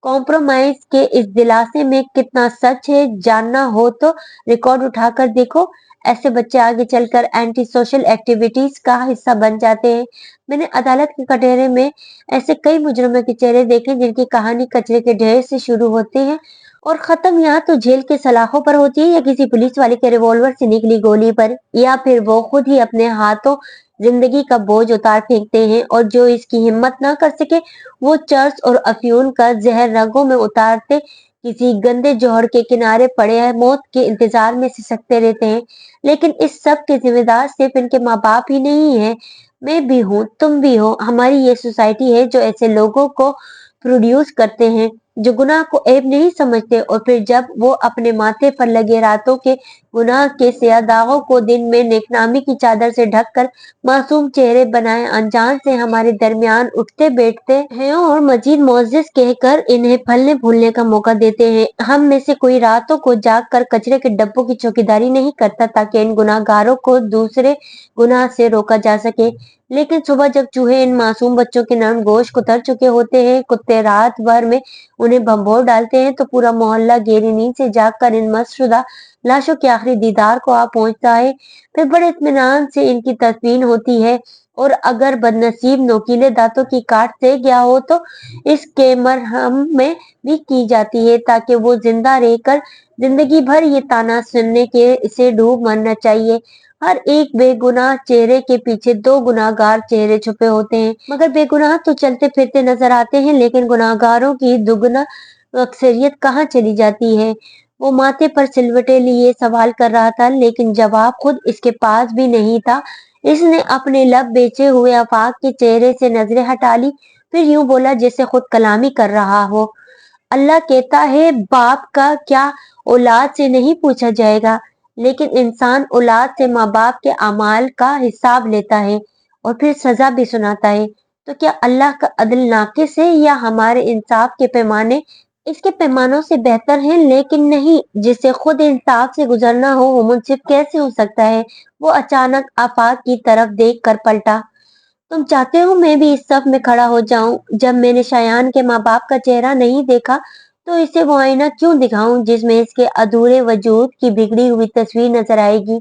कॉम्प्रोमाइज के इस दिलासे में कितना सच है जानना हो तो रिकॉर्ड उठाकर देखो। ऐसे बच्चे आगे चलकर एंटी सोशल एक्टिविटीज का हिस्सा बन जाते हैं। मैंने अदालत के कटहरे में ऐसे कई मुजरिमों के चेहरे देखे जिनकी कहानी कचरे के ढेर से शुरू होती है और खत्म या तो जेल के सलाखों पर होती है या किसी पुलिस वाले के रिवॉल्वर से निकली गोली पर, या फिर वो खुद ही अपने हाथों जिंदगी का बोझ उतार फेंकते हैं। और जो इसकी हिम्मत ना कर सके वो चर्च और अफ्यून का जहर रगों में उतारते किसी गंदे जौहर के किनारे पड़े हैं मौत के इंतजार में सिसकते रहते हैं। लेकिन इस सब के जिम्मेदार सिर्फ इनके माँ बाप ही नहीं है, मैं भी हूँ, तुम भी हो। हमारी ये सोसाइटी है जो ऐसे लोगों को प्रोड्यूस करते हैं जो गुनाह को ऐब नहीं समझते, और फिर जब वो अपने माथे पर लगे रातों के गुनाह के सिया दागों को दिन में नेकनामी की चादर से ढककर मासूम चेहरे बनाए अनजान से हमारे दरमियान उठते बैठते हैं और मजीद मोअज़्ज़िज़ कहकर इन्हें फलने फूलने का मौका देते हैं। हम में से कोई रातों को जाग कर कचरे के डब्बों की चौकीदारी नहीं करता ताकि इन गुनाहगारों को दूसरे गुनाह से रोका जा सके। लेकिन सुबह जब चूहे इन मासूम बच्चों के नरम गोश्त को तर चुके होते हैं, कुत्ते रात भर में उन्हें भंभोर डालते हैं, तो पूरा मोहल्ला गहरी नींद से जागकर इन मस्तशुदा लाशों के आखिरी दीदार को आ पहुंचता है। फिर बड़े इत्मीनान से इनकी तदफीन होती है, और अगर बदनसीब नोकीले दांतों की काट से गया हो तो इसके मरहम में भी की जाती है ताकि वो जिंदा रहकर जिंदगी भर ये ताना सुनने के इसे डूब मरना चाहिए। हर एक बेगुनाह चेहरे के पीछे दो गुनाहगार चेहरे छुपे होते हैं। मगर बेगुनाह तो चलते फिरते नजर आते हैं, लेकिन गुनाहगारों की दुगना अक्सरियत कहाँ चली जाती है? वो माथे पर सिलवटे लिए सवाल कर रहा था, लेकिन जवाब खुद इसके पास भी नहीं था। इसने अपने लब बेचे हुए आफाक के चेहरे से नजरें हटा ली, फिर यूं बोला जैसे खुद कलामी कर रहा हो। अल्लाह कहता है बाप का क्या औलाद से नहीं पूछा जाएगा, लेकिन इंसान औलाद से माँ बाप के अमाल का हिसाब लेता है और फिर सजा भी सुनाता है। तो क्या अल्लाह का अदल नाकिस है या हमारे इंसाफ के पैमाने इसके पैमानों से बेहतर हैं? लेकिन नहीं, जिसे खुद इंसाफ से गुजरना हो वो मुंसिफ कैसे हो सकता है? वो अचानक आफाक की तरफ देख कर पलटा। तुम चाहते हो मैं भी इस सफ में खड़ा हो जाऊं? जब मैंने शायान के माँ बाप का चेहरा नहीं देखा तो इसे वो आईना क्यों दिखाऊं जिसमें इसके अधूरे वजूद की बिगड़ी हुई तस्वीर नजर आएगी?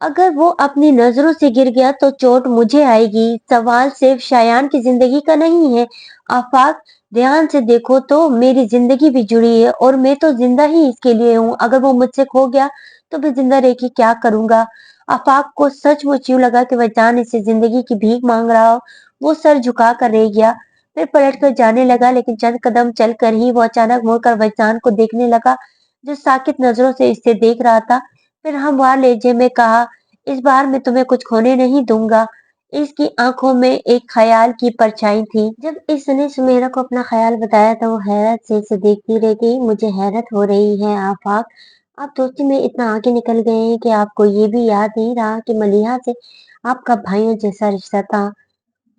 अगर वो अपनी नजरों से गिर गया तो चोट मुझे आएगी। सवाल सिर्फ शायान की जिंदगी का नहीं है आफाक, ध्यान से देखो तो मेरी जिंदगी भी जुड़ी है और मैं तो जिंदा ही इसके लिए हूँ। अगर वो मुझसे खो गया तो मैं जिंदा रह के क्या करूंगा? आफाक को सचमुच यूं लगा कि वजदान इससे जिंदगी की भीख मांग रहा हो। वो सर झुका कर रह गया, फिर पलट कर जाने लगा, लेकिन चंद कदम चलकर ही वो अचानक मुड़कर वजदान को देखने लगा जो साकित नजरों से इसे देख रहा था। फिर हमवार लहजे में कहा, इस बार मैं तुम्हें कुछ खोने नहीं दूंगा। इसकी आंखों में एक ख्याल की परछाई थी। जब इसने सुमेरा को अपना ख्याल बताया तो वो हैरत से इसे देखती रह गई। मुझे हैरत हो रही है आफाक, आप दोस्ती में इतना आगे निकल गए हैं कि आपको ये भी याद नहीं रहा कि मलीहा से आपका भाइयों जैसा रिश्ता था।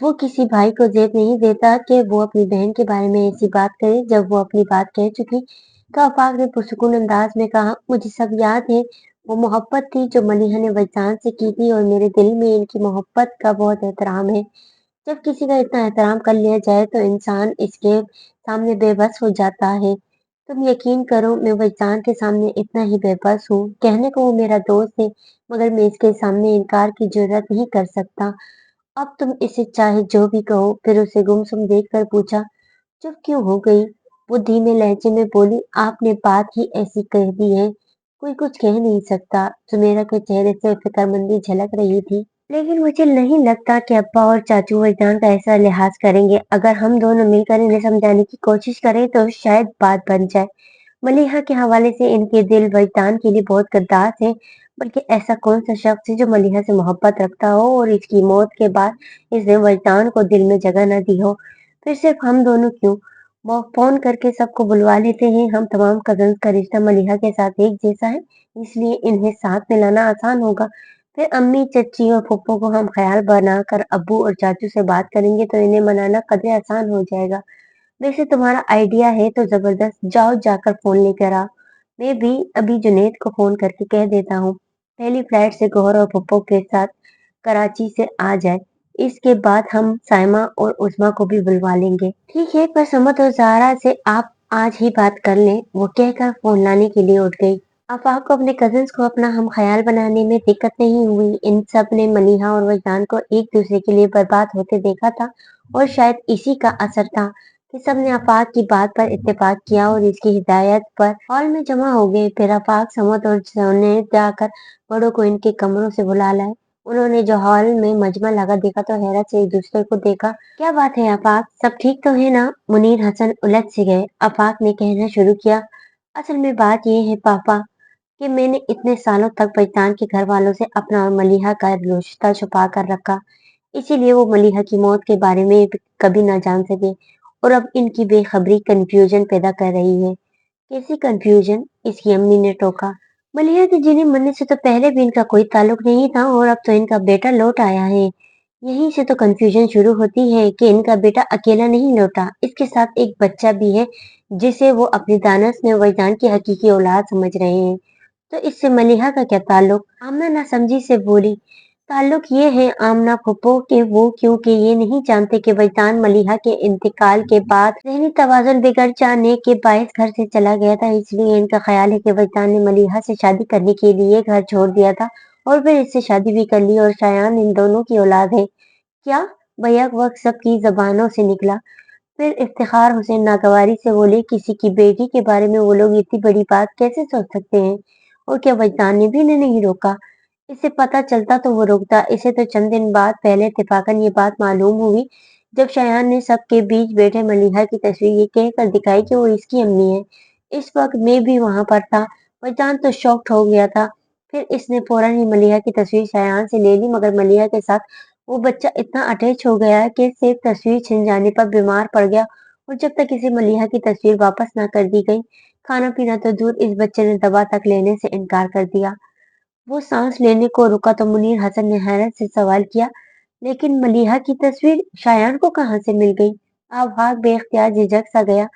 वो किसी भाई को जेब नहीं देता कि वो अपनी बहन के बारे में ऐसी बात करे। जब वो अपनी बात कह चुकी तो आफाक ने पुरसुकून अंदाज में कहा, मुझे सब याद है। वो मोहब्बत थी जो मलिहा ने वजदान से की थी और मेरे दिल में इनकी मोहब्बत का बहुत एहतराम है। जब किसी का इतना एहतराम कर लिया जाए तो इंसान इसके सामने बेबस हो जाता है। तुम यकीन करो मैं वजदान के सामने इतना ही बेबस हूँ। कहने को वो मेरा दोस्त है मगर मैं इसके सामने इनकार की जुर्रत नहीं कर सकता। अब तुम इसे चाहे जो भी कहो। फिर उसे गुमसुम देखकर पूछा, चुप क्यों हो गई? वो धीमे लहजे में बोली, आपने बात ही ऐसी कह दी है, कोई कुछ कह नहीं सकता। सुमेरा के चेहरे से फिक्रमंदी झलक रही थी। लेकिन मुझे नहीं लगता कि अब्बा और चाचू वजदान का ऐसा लिहाज करेंगे। अगर हम दोनों मिलकर इन्हें समझाने की कोशिश करें तो शायद बात बन जाए। मलीहा के हवाले से इनके दिल वजदान के लिए बहुत गद्दार थे। बल्कि ऐसा कौन सा शख्स है जो मलीहा से मोहब्बत रखता हो और इसकी मौत के बाद इसने वजदान को दिल में जगह न दी हो। फिर सिर्फ हम दोनों क्यों, वो फोन करके सबको बुलवा लेते हैं। हम तमाम कजन्स का रिश्ता मलीहा के साथ एक जैसा है, इसलिए इन्हें साथ मिलाना आसान होगा। फिर अम्मी, चच्ची और फुप्पो को हम ख्याल बनाकर अब्बू और चाचू से बात करेंगे तो इन्हें मनाना कदरे आसान हो जाएगा। वैसे तुम्हारा आइडिया है तो जबरदस्त, जाओ जाकर फोन लेकर आओ। मैं भी अभी जुनैद को फोन करके कह देता हूँ पहली फ्लाइट से गौहर और पप्पो के साथ कराची से आ जाए। इसके बाद हम साइमा और उस्मा को भी बुलवा लेंगे। ठीक है, पर समत और ज़ाहरा से आप आज ही बात कर लें, वो कहकर फोन लाने के लिए उठ गई। आफाक को अपने कजिन्स को अपना हम ख्याल बनाने में दिक्कत नहीं हुई। इन सब ने मनीहा और वजदान को एक दूसरे के लिए बर्बाद होते देखा था और शायद इसी का असर था कि सबने आफाक की बात पर इत्तेफाक किया और इसकी हिदायत पर हॉल में जमा हो गए। फिर आफाक, समत और जुनैद जाकर बड़ों को इनके कमरों से बुला लाए। उन्होंने जो हॉल में मजमा लगा देखा तो हैरत से एक दूसरे को देखा। क्या बात है आफाक, सब ठीक तो है ना? मुनीर हसन उलझ से गए। आफाक ने कहना शुरू किया, असल में बात ये है पापा कि मैंने इतने सालों तक पहचान के घर वालों से अपना और मलीहा का रिश्ता छुपा कर रखा, इसीलिए वो मलीहा की मौत के बारे में कभी ना जान सके। और अब इनकी बेखबरी कंफ्यूजन पैदा कर रही है। कैसी कंफ्यूजन? इसकी अम्मी ने टोका। मलीहा के जीने मरने से तो पहले भी इनका कोई ताल्लुक नहीं था और अब तो इनका बेटा लौट आया है। यहीं से तो कंफ्यूजन शुरू होती है कि इनका बेटा अकेला नहीं लौटा, इसके साथ एक बच्चा भी है जिसे वो अपनी दानस में वजदान की हकीकी औलाद समझ रहे हैं। तो इससे मलीहा का क्या ताल्लुक? आमना नासमझी से बोली, ताल्लुक ये है आमना फूफो के वो क्योंकि ये नहीं जानते कि वजदान मलीहा के इंतकाल के बाद ज़हनी तवाज़ुन बिगड़ जाने के बायस घर से चला गया था। इसलिए इनका ख्याल है कि वजदान ने मलीहा से शादी करने के लिए घर छोड़ दिया था और फिर इससे शादी भी कर ली और शायान इन दोनों की औलाद है। क्या? बैक वक्त सबकी जबानों से निकला। फिर इफ्तिखार हुसैन नागवारी से बोले, किसी की बेटी के बारे में वो लोग इतनी बड़ी बात कैसे सोच सकते हैं? और क्या वजदान ने भी इन्हें नहीं रोका? इसे पता चलता तो वो रोकता। इसे तो चंद दिन बाद पहले इत्तेफाकन ये बात मालूम हुई जब शायान ने सबके बीच बैठे मलीहा की तस्वीर ये कहकर दिखाई कि वो इसकी अम्मी है। इस वक्त मैं भी वहां पर था। वजदान तो शॉक्ड हो गया था। फिर इसने फौरन ही मलीहा की तस्वीर शायान से ले ली मगर मलीहा के साथ वो बच्चा इतना अटैच हो गया कि सिर्फ तस्वीर छिन जाने पर बीमार पड़ गया और जब तक इसे मलीहा की तस्वीर वापस ना कर दी गई, खाना पीना तो दूर, इस बच्चे ने दवा तक लेने से इनकार कर दिया। वो सांस लेने को रुका तो मुनीर हसन ने हैरत से सवाल किया, लेकिन मलीहा की तस्वीर शायान को कहाँ से मिल गई? आवाज बेख्तियार झिझक सा गया,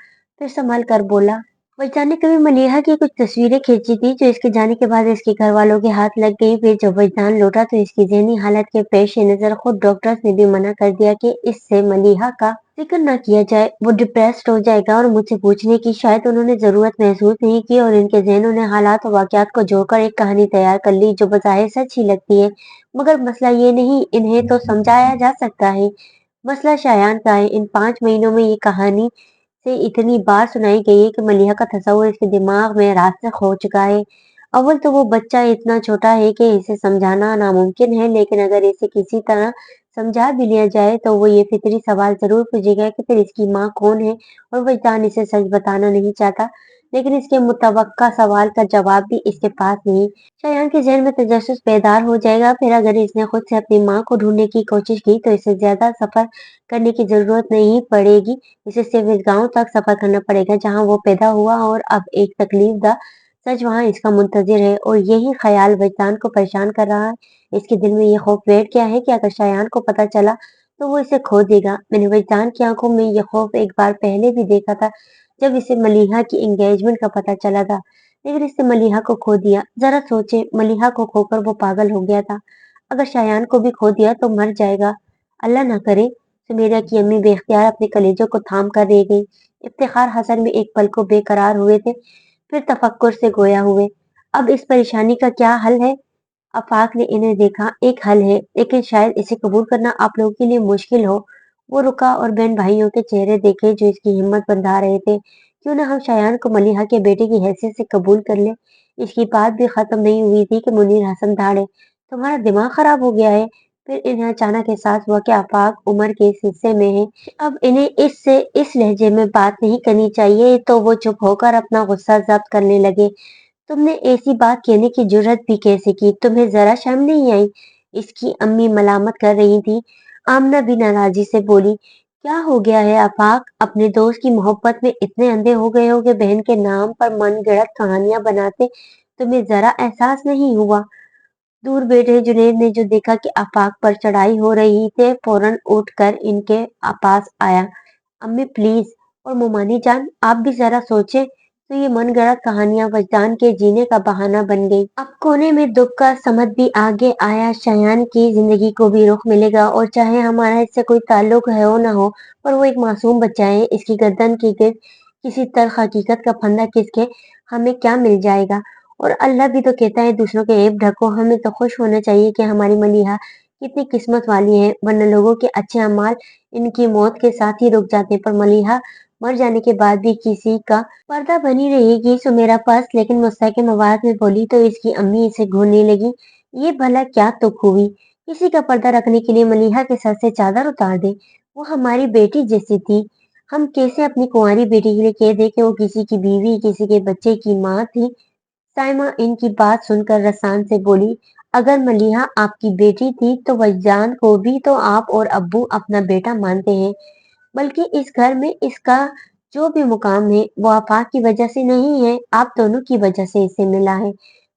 फिर संभल कर बोला, वजदान ने कभी मलीहा की कुछ तस्वीरें खींची थी जो इसके जाने के बाद इसके घर वालों के हाथ लग गई। फिर जब वजदान लौटा तो इसकी जहनी हालत के पेश नजर खुद डॉक्टर्स ने भी मना कर दिया कि इससे मलीहा का जिक्र न किया जाए, वो डिप्रेस्ड हो जाएगा। और मुझसे पूछने की शायद उन्होंने जरूरत महसूस नहीं की और इनके जहनों ने हालात और वाकयात को जोड़कर एक कहानी तैयार कर ली जो बज़ाहिर सच ही लगती है। मगर मसला ये नहीं, इन्हें तो समझाया जा सकता है। मसला शायान का है। इन 5 महीनों में ये कहानी से इतनी बार सुनाई गई है कि मलीहा का तस्वुर इसके दिमाग में रास्ते खो चुका है। अव्वल तो वो बच्चा इतना छोटा है कि इसे समझाना नामुमकिन है, लेकिन अगर इसे किसी तरह समझा भी लिया जाए तो वो ये फितरी सवाल जरूर पूछेगा कि फिर इसकी माँ कौन है। और वजदान इसे सच बताना नहीं चाहता, लेकिन इसके मुतवक्का सवाल का जवाब भी इसके पास नहीं। शायान के जहन में तजस्सुस बेदार हो जाएगा। फिर अगर इसने खुद से अपनी माँ को ढूंढने की कोशिश की तो इसे ज्यादा सफर करने की जरूरत नहीं पड़ेगी। इसे सिर्फ इस गांव तक सफर करना पड़ेगा जहां वो पैदा हुआ और अब एक तकलीफ दा सच वहां इसका मुंतजिर है। और यही ख्याल वजदान को परेशान कर रहा है। इसके दिल में ये खौफ बैठ गया है कि अगर शायान को पता चला तो वो इसे खो देगा। मैंने वजदान की आंखों में ये खौफ एक बार पहले भी देखा था जब इसे मलीहा की एंगेजमेंट का पता चला था। लेकिन इसने मलिहा को खो दिया। जरा सोचे, मलिहा को खोकर वो पागल हो गया था। अगर शायान को भी खो दिया तो मर जाएगा। अल्लाह ना करे। सुमेरा की अम्मी बेख्तियार अपने कलेजों को थाम कर रह गई। इफ्तिखार हसन भी एक पल को बेकरार हुए थे, फिर तफक्कुर से गोया हुए। अब इस परेशानी का क्या हल है? आफाक ने इन्हें देखा। एक हल है, लेकिन शायद इसे कबूल करना आप लोगों के लिए मुश्किल हो। वो रुका और बहन भाइयों के चेहरे देखे जो इसकी हिम्मत बंधा रहे थे। क्यों ना हम शायान को मलिहा के बेटे की हैसियत से कबूल कर ले। इसकी बात भी खत्म नहीं हुई थी कि मुनीर हसन धाड़े, तुम्हारा दिमाग खराब हो गया है। फिर इन्हें अचानक एहसास हुआ कि आफाक उम्र के इस हिस्से में है। अब इन्हें इससे इस लहजे में बात नहीं करनी चाहिए, तो वो चुप होकर अपना गुस्सा जब्त करने लगे। तुमने ऐसी बात कहने की जुर्रत भी कैसे की? तुम्हें जरा शर्म नहीं आई? इसकी अम्मी मलामत कर रही थी। आमना भी नाराजी से बोली, क्या हो गया है आफाक? अपने दोस्त की मोहब्बत में इतने अंधे हो गए हो कि बहन के नाम पर मनगढ़ंत कहानियां बनाते तुम्हें जरा एहसास नहीं हुआ? दूर बैठे जुनैद ने जो देखा कि आफाक पर चढ़ाई हो रही थे, फौरन उठकर इनके पास आया। अम्मी प्लीज, और मोमानी जान आप भी जरा सोचें। तो ये मनगढ़ंत कहानियां वजदान के जीने का बहाना बन गई। अब कोने में दुख का समझ भी आगे आया। शयान की जिंदगी को भी रुख मिलेगा, और चाहे हमारा इससे कोई ताल्लुक है हो ना हो, पर वो एक मासूम बच्चा है। इसकी गर्दन की गिर्द किसी तल्ख हकीकत का फंदा किसके हमें क्या मिल जाएगा? और अल्लाह भी तो कहता है दूसरों के ऐब ढको। हमें तो खुश होना चाहिए कि हमारी मलिहा कितनी किस्मत वाली है, वरना लोगों के अच्छे अमाल इनकी मौत के साथ ही रुक जाते। पर मलिहा मर जाने के बाद भी किसी का पर्दा बनी रहेगी। सुमेरा पास लेकिन मुस्तहकम आवाज में बोली तो इसकी अम्मी इसे घूरने लगी। ये भला क्या तुक हुई? किसी का पर्दा रखने के लिए मलिहा के सर से चादर उतार दे? वो हमारी बेटी जैसी थी। हम कैसे अपनी कुंवारी बेटी के लिए कह दे कि वो किसी की बीवी, किसी के बच्चे की माँ थी? साइमा इनकी बात सुनकर रसान से बोली, अगर मलिहा आपकी बेटी थी तो वजदान को भी तो आप और अब्बू अपना बेटा मानते हैं। बल्कि इस घर में इसका जो भी मुकाम है वो आफाक की वजह से नहीं है, आप दोनों की वजह से इसे मिला है।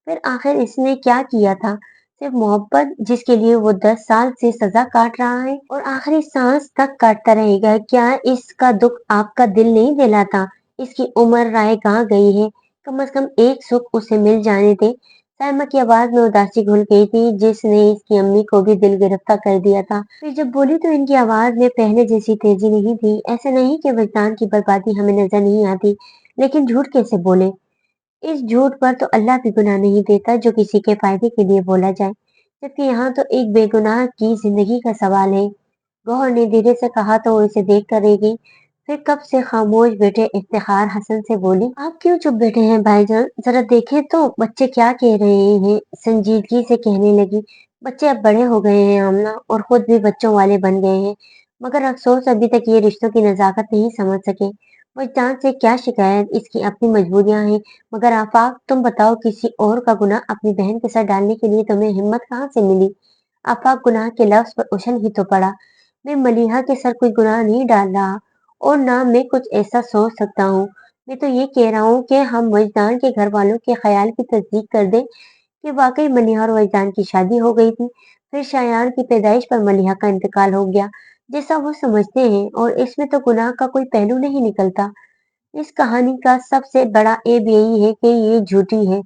फिर आखिर इसने क्या किया था? सिर्फ मोहब्बत, जिसके लिए वो 10 साल से सजा काट रहा है और आखिरी सांस तक काटता रहेगा। क्या इसका दुख आपका दिल नहीं दिलाता? इसकी उम्र राय कहाँ गई है? कम से कम एक सुख उसे मिल जाने दे। साइमा की आवाज में उदासी घुल गई थी, जिसने इसकी अम्मी को भी दिल गिरफ्तार कर दिया था। फिर जब बोली तो इनकी आवाज में पहले जैसी तेजी नहीं थी। ऐसा नहीं कि वजदान की बर्बादी हमें नजर नहीं आती, लेकिन झूठ कैसे बोले? इस झूठ पर तो अल्लाह भी गुनाह नहीं देता जो किसी के फायदे के लिए बोला जाए, जबकि यहाँ तो एक बेगुनाह की जिंदगी का सवाल है। गौहर ने धीरे से कहा तो वो इसे देख कर रह गई। फिर कब से खामोश बैठे इफ्तिखार हसन से बोली, आप क्यों चुप बैठे हैं भाईजान? जरा देखें तो बच्चे क्या कह रहे हैं। संजीदगी से कहने लगी, बच्चे अब बड़े हो गए हैं आमना, और खुद भी बच्चों वाले बन गए हैं, मगर अफसोस अभी तक ये रिश्तों की नजाकत नहीं समझ सके। वजदान से क्या शिकायत, इसकी अपनी मजबूरियां हैं। मगर आफाक तुम बताओ, किसी और का गुनाह अपनी बहन के साथ डालने के लिए तुम्हें हिम्मत कहाँ से मिली? आफाक गुनाह के लफ्ज पर उछल ही तो पड़ा। मैं मलिहा के सर कोई गुनाह नहीं डाल रहा, और ना मैं कुछ ऐसा सोच सकता हूँ। मैं तो ये कह रहा हूँ कि हम वजदान के घर वालों के ख्याल की तस्दीक कर दें कि वाकई मलिहा और वजदान की शादी हो गई थी। फिर शायान की पैदाइश पर मलिहा का इंतकाल हो गया, जैसा वो समझते हैं, और इसमें तो गुनाह का कोई पहलू नहीं निकलता। इस कहानी का सबसे बड़ा ऐब यही है कि ये झूठी है।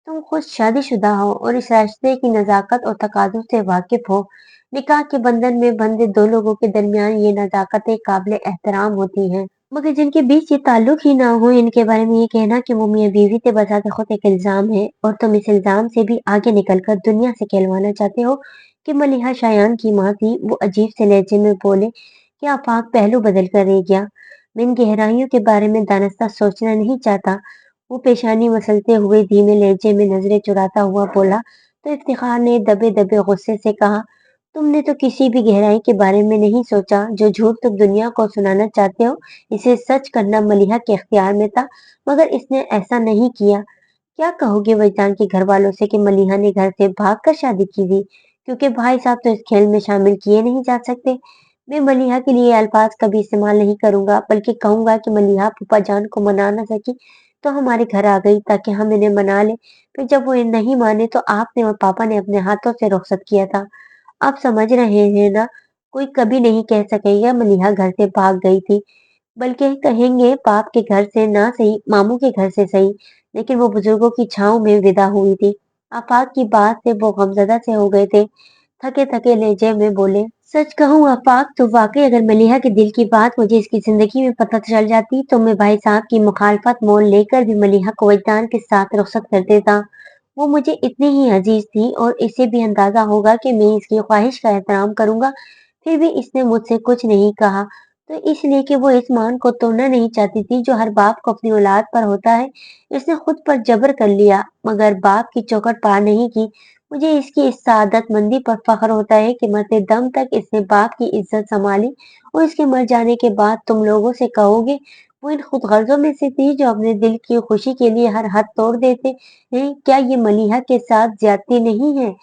तुम खुद शादीशुदा हो और इस रिश्ते की नजाकत और तकाज़ों से वाकिफ हो। निकाह के बंधन में बंधे दो लोगों के दरमियान ये नजाकतें काबिल एहतराम होती हैं, मगर जिनके बीच ये ताल्लुक ही ना हो, इनके बारे में ये कहना कि वो मियाँ बीवी थे बजाते खुद एक इल्जाम है, और तुम इस इल्जाम से भी आगे निकलकर दुनिया से कहलवाना चाहते हो कि मलिहा शायान की माँ थी। वो अजीब से लहजे में बोले कि आफाक पहलू बदल कर रह गया। मैं इन गहराइयों के बारे में दानिस्ता सोचना नहीं चाहता। वो पेशानी मसलते हुए धीमे लहजे में नजरें चुराता हुआ बोला। तो इफ्तिखार ने दबे दबे गुस्से से कहा, तुमने तो किसी भी गहराई के बारे में नहीं सोचा। जो झूठ तुम दुनिया को सुनाना चाहते हो, इसे सच करना मलिहा के इख्तियार में था, मगर इसने ऐसा नहीं किया। क्या कहोगे वजदान के घर वालों से कि मलिहा ने घर से भाग कर शादी की थी, क्योंकि भाई साहब तो इस खेल में शामिल किए नहीं जा सकते। मैं मलिहा के लिए अल्फाज कभी इस्तेमाल नहीं करूंगा, बल्कि कहूंगा कि मलिहा फूफा जान को मना ना सकी तो हमारे घर आ गई ताकि हम इन्हें मना लें। फिर जब वो नहीं माने तो आपने और पापा ने अपने हाथों से रुखसत किया था। आप समझ रहे हैं ना? कोई कभी नहीं कह सकेगा मलिहा घर से भाग गई थी, बल्कि कहेंगे बाप के घर से ना सही, मामू के घर से सही। लेकिन वो बुजुर्गों की छांव में विदा हुई थी। आफाक की बात से वो गमज़दा से हो गए थे। थके-थके लहजे में बोले, सच कहूँ आफाक, तो वाकई अगर मलीहा के दिल की बात मुझे इसकी जिंदगी में पता चल जाती तो मैं भाई साहब की मुखालफत मोल लेकर भी मलीहा को वजदान के साथ रुखसत कर देता। वो मुझे इतनी ही अजीज थी और इसे भी अंदाजा होगा कि मैं इसकी ख्वाहिश का एहतराम करूंगा, फिर भी इसने मुझसे कुछ नहीं कहा, तो इसलिए कि वो इस मान को तोड़ना नहीं चाहती थी जो हर बाप को अपनी औलाद पर होता है। इसने खुद पर जबर कर लिया, मगर बाप की चौखट पार नहीं की। मुझे इसकी इस सादतमंदी पर फख्र होता है कि मरते दम तक इसने बाप की इज्जत संभाली, और इसके मर जाने के बाद तुम लोगों से कहोगे वो इन खुदगर्जों में से थी जो अपने दिल की खुशी के लिए हर हद तोड़ देते हैं। क्या ये मलीहा के साथ ज्यादती नहीं है?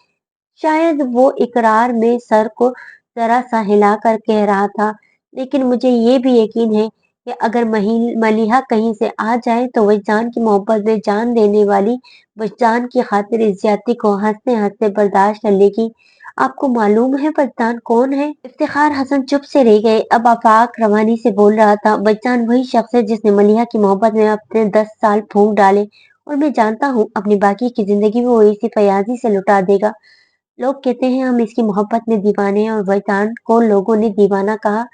शायद वो इकरार में सर को जरा-सा हिलाकर कह रहा था, लेकिन मुझे ये भी यकीन है कि अगर मलीहा कहीं से आ जाए तो वजदान की मोहब्बत में जान देने वाली वजदान की खातिर इस ज्यादती को हंसते-हंसते बर्दाश्त कर लेगी। आपको मालूम है वजदान कौन है? इफ्तिखार हसन चुप से रह गए। अब आफाक रवानी से बोल रहा था, वजदान वही शख्स है जिसने मलीहा की मोहब्बत में अपने 10 साल फूंक डाले, और मैं जानता हूँ अपनी बाकी की जिंदगी भी वो इसी फयाजी से लुटा देगा। लोग कहते हैं हम इसकी मोहब्बत में दीवाने हैं, और वजदान को लोगों ने दीवाना कहा।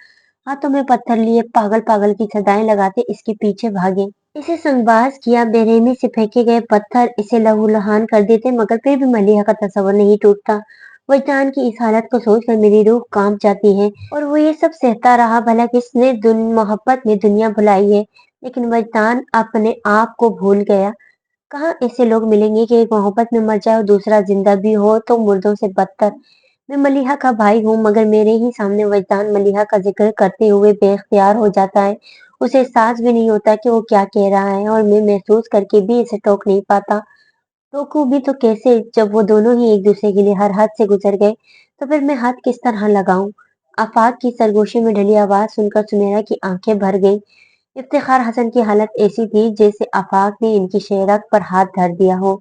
हाथों में पत्थर लिए पागल पागल की सदाएं लगाते इसके पीछे भागे। इसे संगबाज किया, बेरहमी से फेंके गए पत्थर इसे लहूलुहान कर देते, मगर फिर भी मलीहा का तस्वर नहीं टूटता। वजदान की इस हालत को सोचकर मेरी रूह कांप जाती है, और वो ये सब सहता रहा भला किसने मोहब्बत में दुनिया भुलाई है। लेकिन वजदान अपने आप को भूल गया। कहाँ ऐसे लोग मिलेंगे कि एक मोहब्बत में मर जाए और दूसरा जिंदा भी हो तो मुर्दों से बदतर। मैं मलीहा का भाई हूँ, मगर मेरे ही सामने वजदान मलीहा का जिक्र करते हुए बेख्तियार हो जाता है। उसे एहसास भी नहीं होता कि वो क्या कह रहा है, और मैं महसूस करके भी इसे टोक नहीं पाता। टोकूं भी तो कैसे, जब वो दोनों ही एक दूसरे के लिए हर हद से गुजर गए, तो फिर मैं हद किस तरह लगाऊं? आफाक की सरगोशी में ढली आवाज सुनकर सुमेरा की आंखें भर गईं। इफ्तिखार हसन की हालत ऐसी थी जैसे आफाक ने इनकी शेहरत पर हाथ धर दिया हो।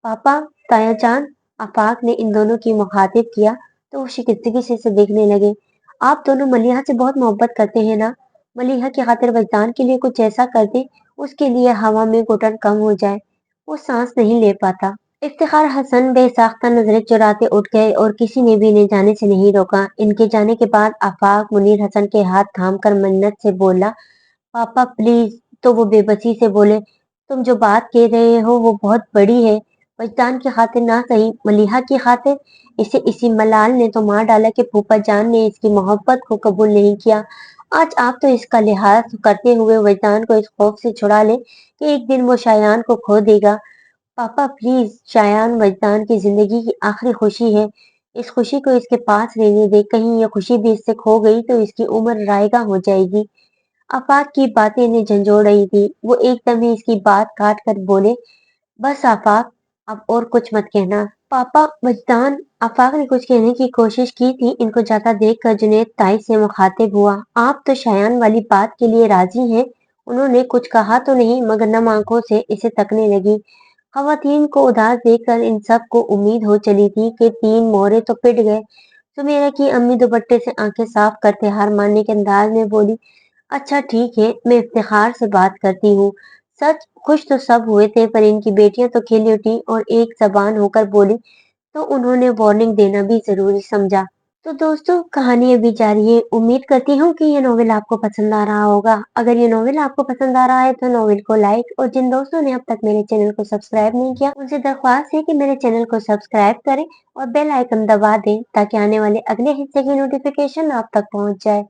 पापा, ताया जान, आफाक ने इन दोनों की मुखातिब किया तो वो शिकस्तगी से इसे देखने लगे। आप दोनों मलीहा से बहुत मोहब्बत करते हैं ना? मलीहा की खातिर वजदान के लिए कुछ ऐसा कर दे, उसके लिए हवा में घुटन कम हो जाए, वो सांस नहीं ले पाता। इफ्तिखार हसन बेसाख्ता नजरें चुराते उठ गए, और किसी ने भी इन्हें जाने से नहीं रोका। इनके जाने के बाद आफाक मुनीर हसन के हाथ थामकर मन्नत से बोला, पापा प्लीज। तो वो बेबसी से बोले, तुम जो बात कह रहे हो वो बहुत बड़ी है। वजदान की खातिर ना सही, मलीहा की खातिर। इसे इसी मलाल ने तो मार डाला कि फूफा जान ने इसकी मोहब्बत को कबूल नहीं किया। आज आप तो इसका लिहाज करते हुए वजदान को इस खौफ से छुड़ा ले कि एक दिन वो शायान को खो देगा। पापा प्लीज, शायान वजदान की जिंदगी की आखिरी खुशी है। इस खुशी को इसके पास रहने दे, कहीं ये खुशी भी इससे खो गई तो इसकी उम्र रायगा हो जाएगी। आफाक की बातें इन्हें झंझोड़ रही थी। वो एकदम ही इसकी बात काट कर बोले, बस आफाक, अब और कुछ मत कहना। पापा, वजदान। आफाक ने कुछ कहने की कोशिश की थी, इनको जाता देखकर जुनैद ताई से मुखातिब हुआ, आप तो शायान वाली बात के लिए राजी हैं? उन्होंने कुछ कहा तो नहीं, मगर नम आंखों से इसे तकने लगी। खवातीन को उदास देखकर इन सब को उम्मीद हो चली थी कि 3 मोहरे तो पिट गए। सुमेरा की अम्मी दुपट्टे से आंखें साफ करते हार मानने के अंदाज में बोली, अच्छा ठीक है, मैं इफ्तिखार से बात करती हूँ। सच खुश तो सब हुए थे, पर इनकी बेटियां तो खिली उठी और एक जबान होकर बोली, तो उन्होंने वार्निंग देना भी जरूरी समझा। तो दोस्तों, कहानी अभी जारी है। उम्मीद करती हूँ कि ये नॉवेल आपको पसंद आ रहा होगा। अगर ये नॉवेल आपको पसंद आ रहा है तो नॉवेल को लाइक, और जिन दोस्तों ने अब तक मेरे चैनल को सब्सक्राइब नहीं किया उनसे दरख्वास्त है कि मेरे चैनल को सब्सक्राइब करें और बेल आइकन दबा दें ताकि आने वाले अगले हिस्से की नोटिफिकेशन आप तक पहुंच जाए।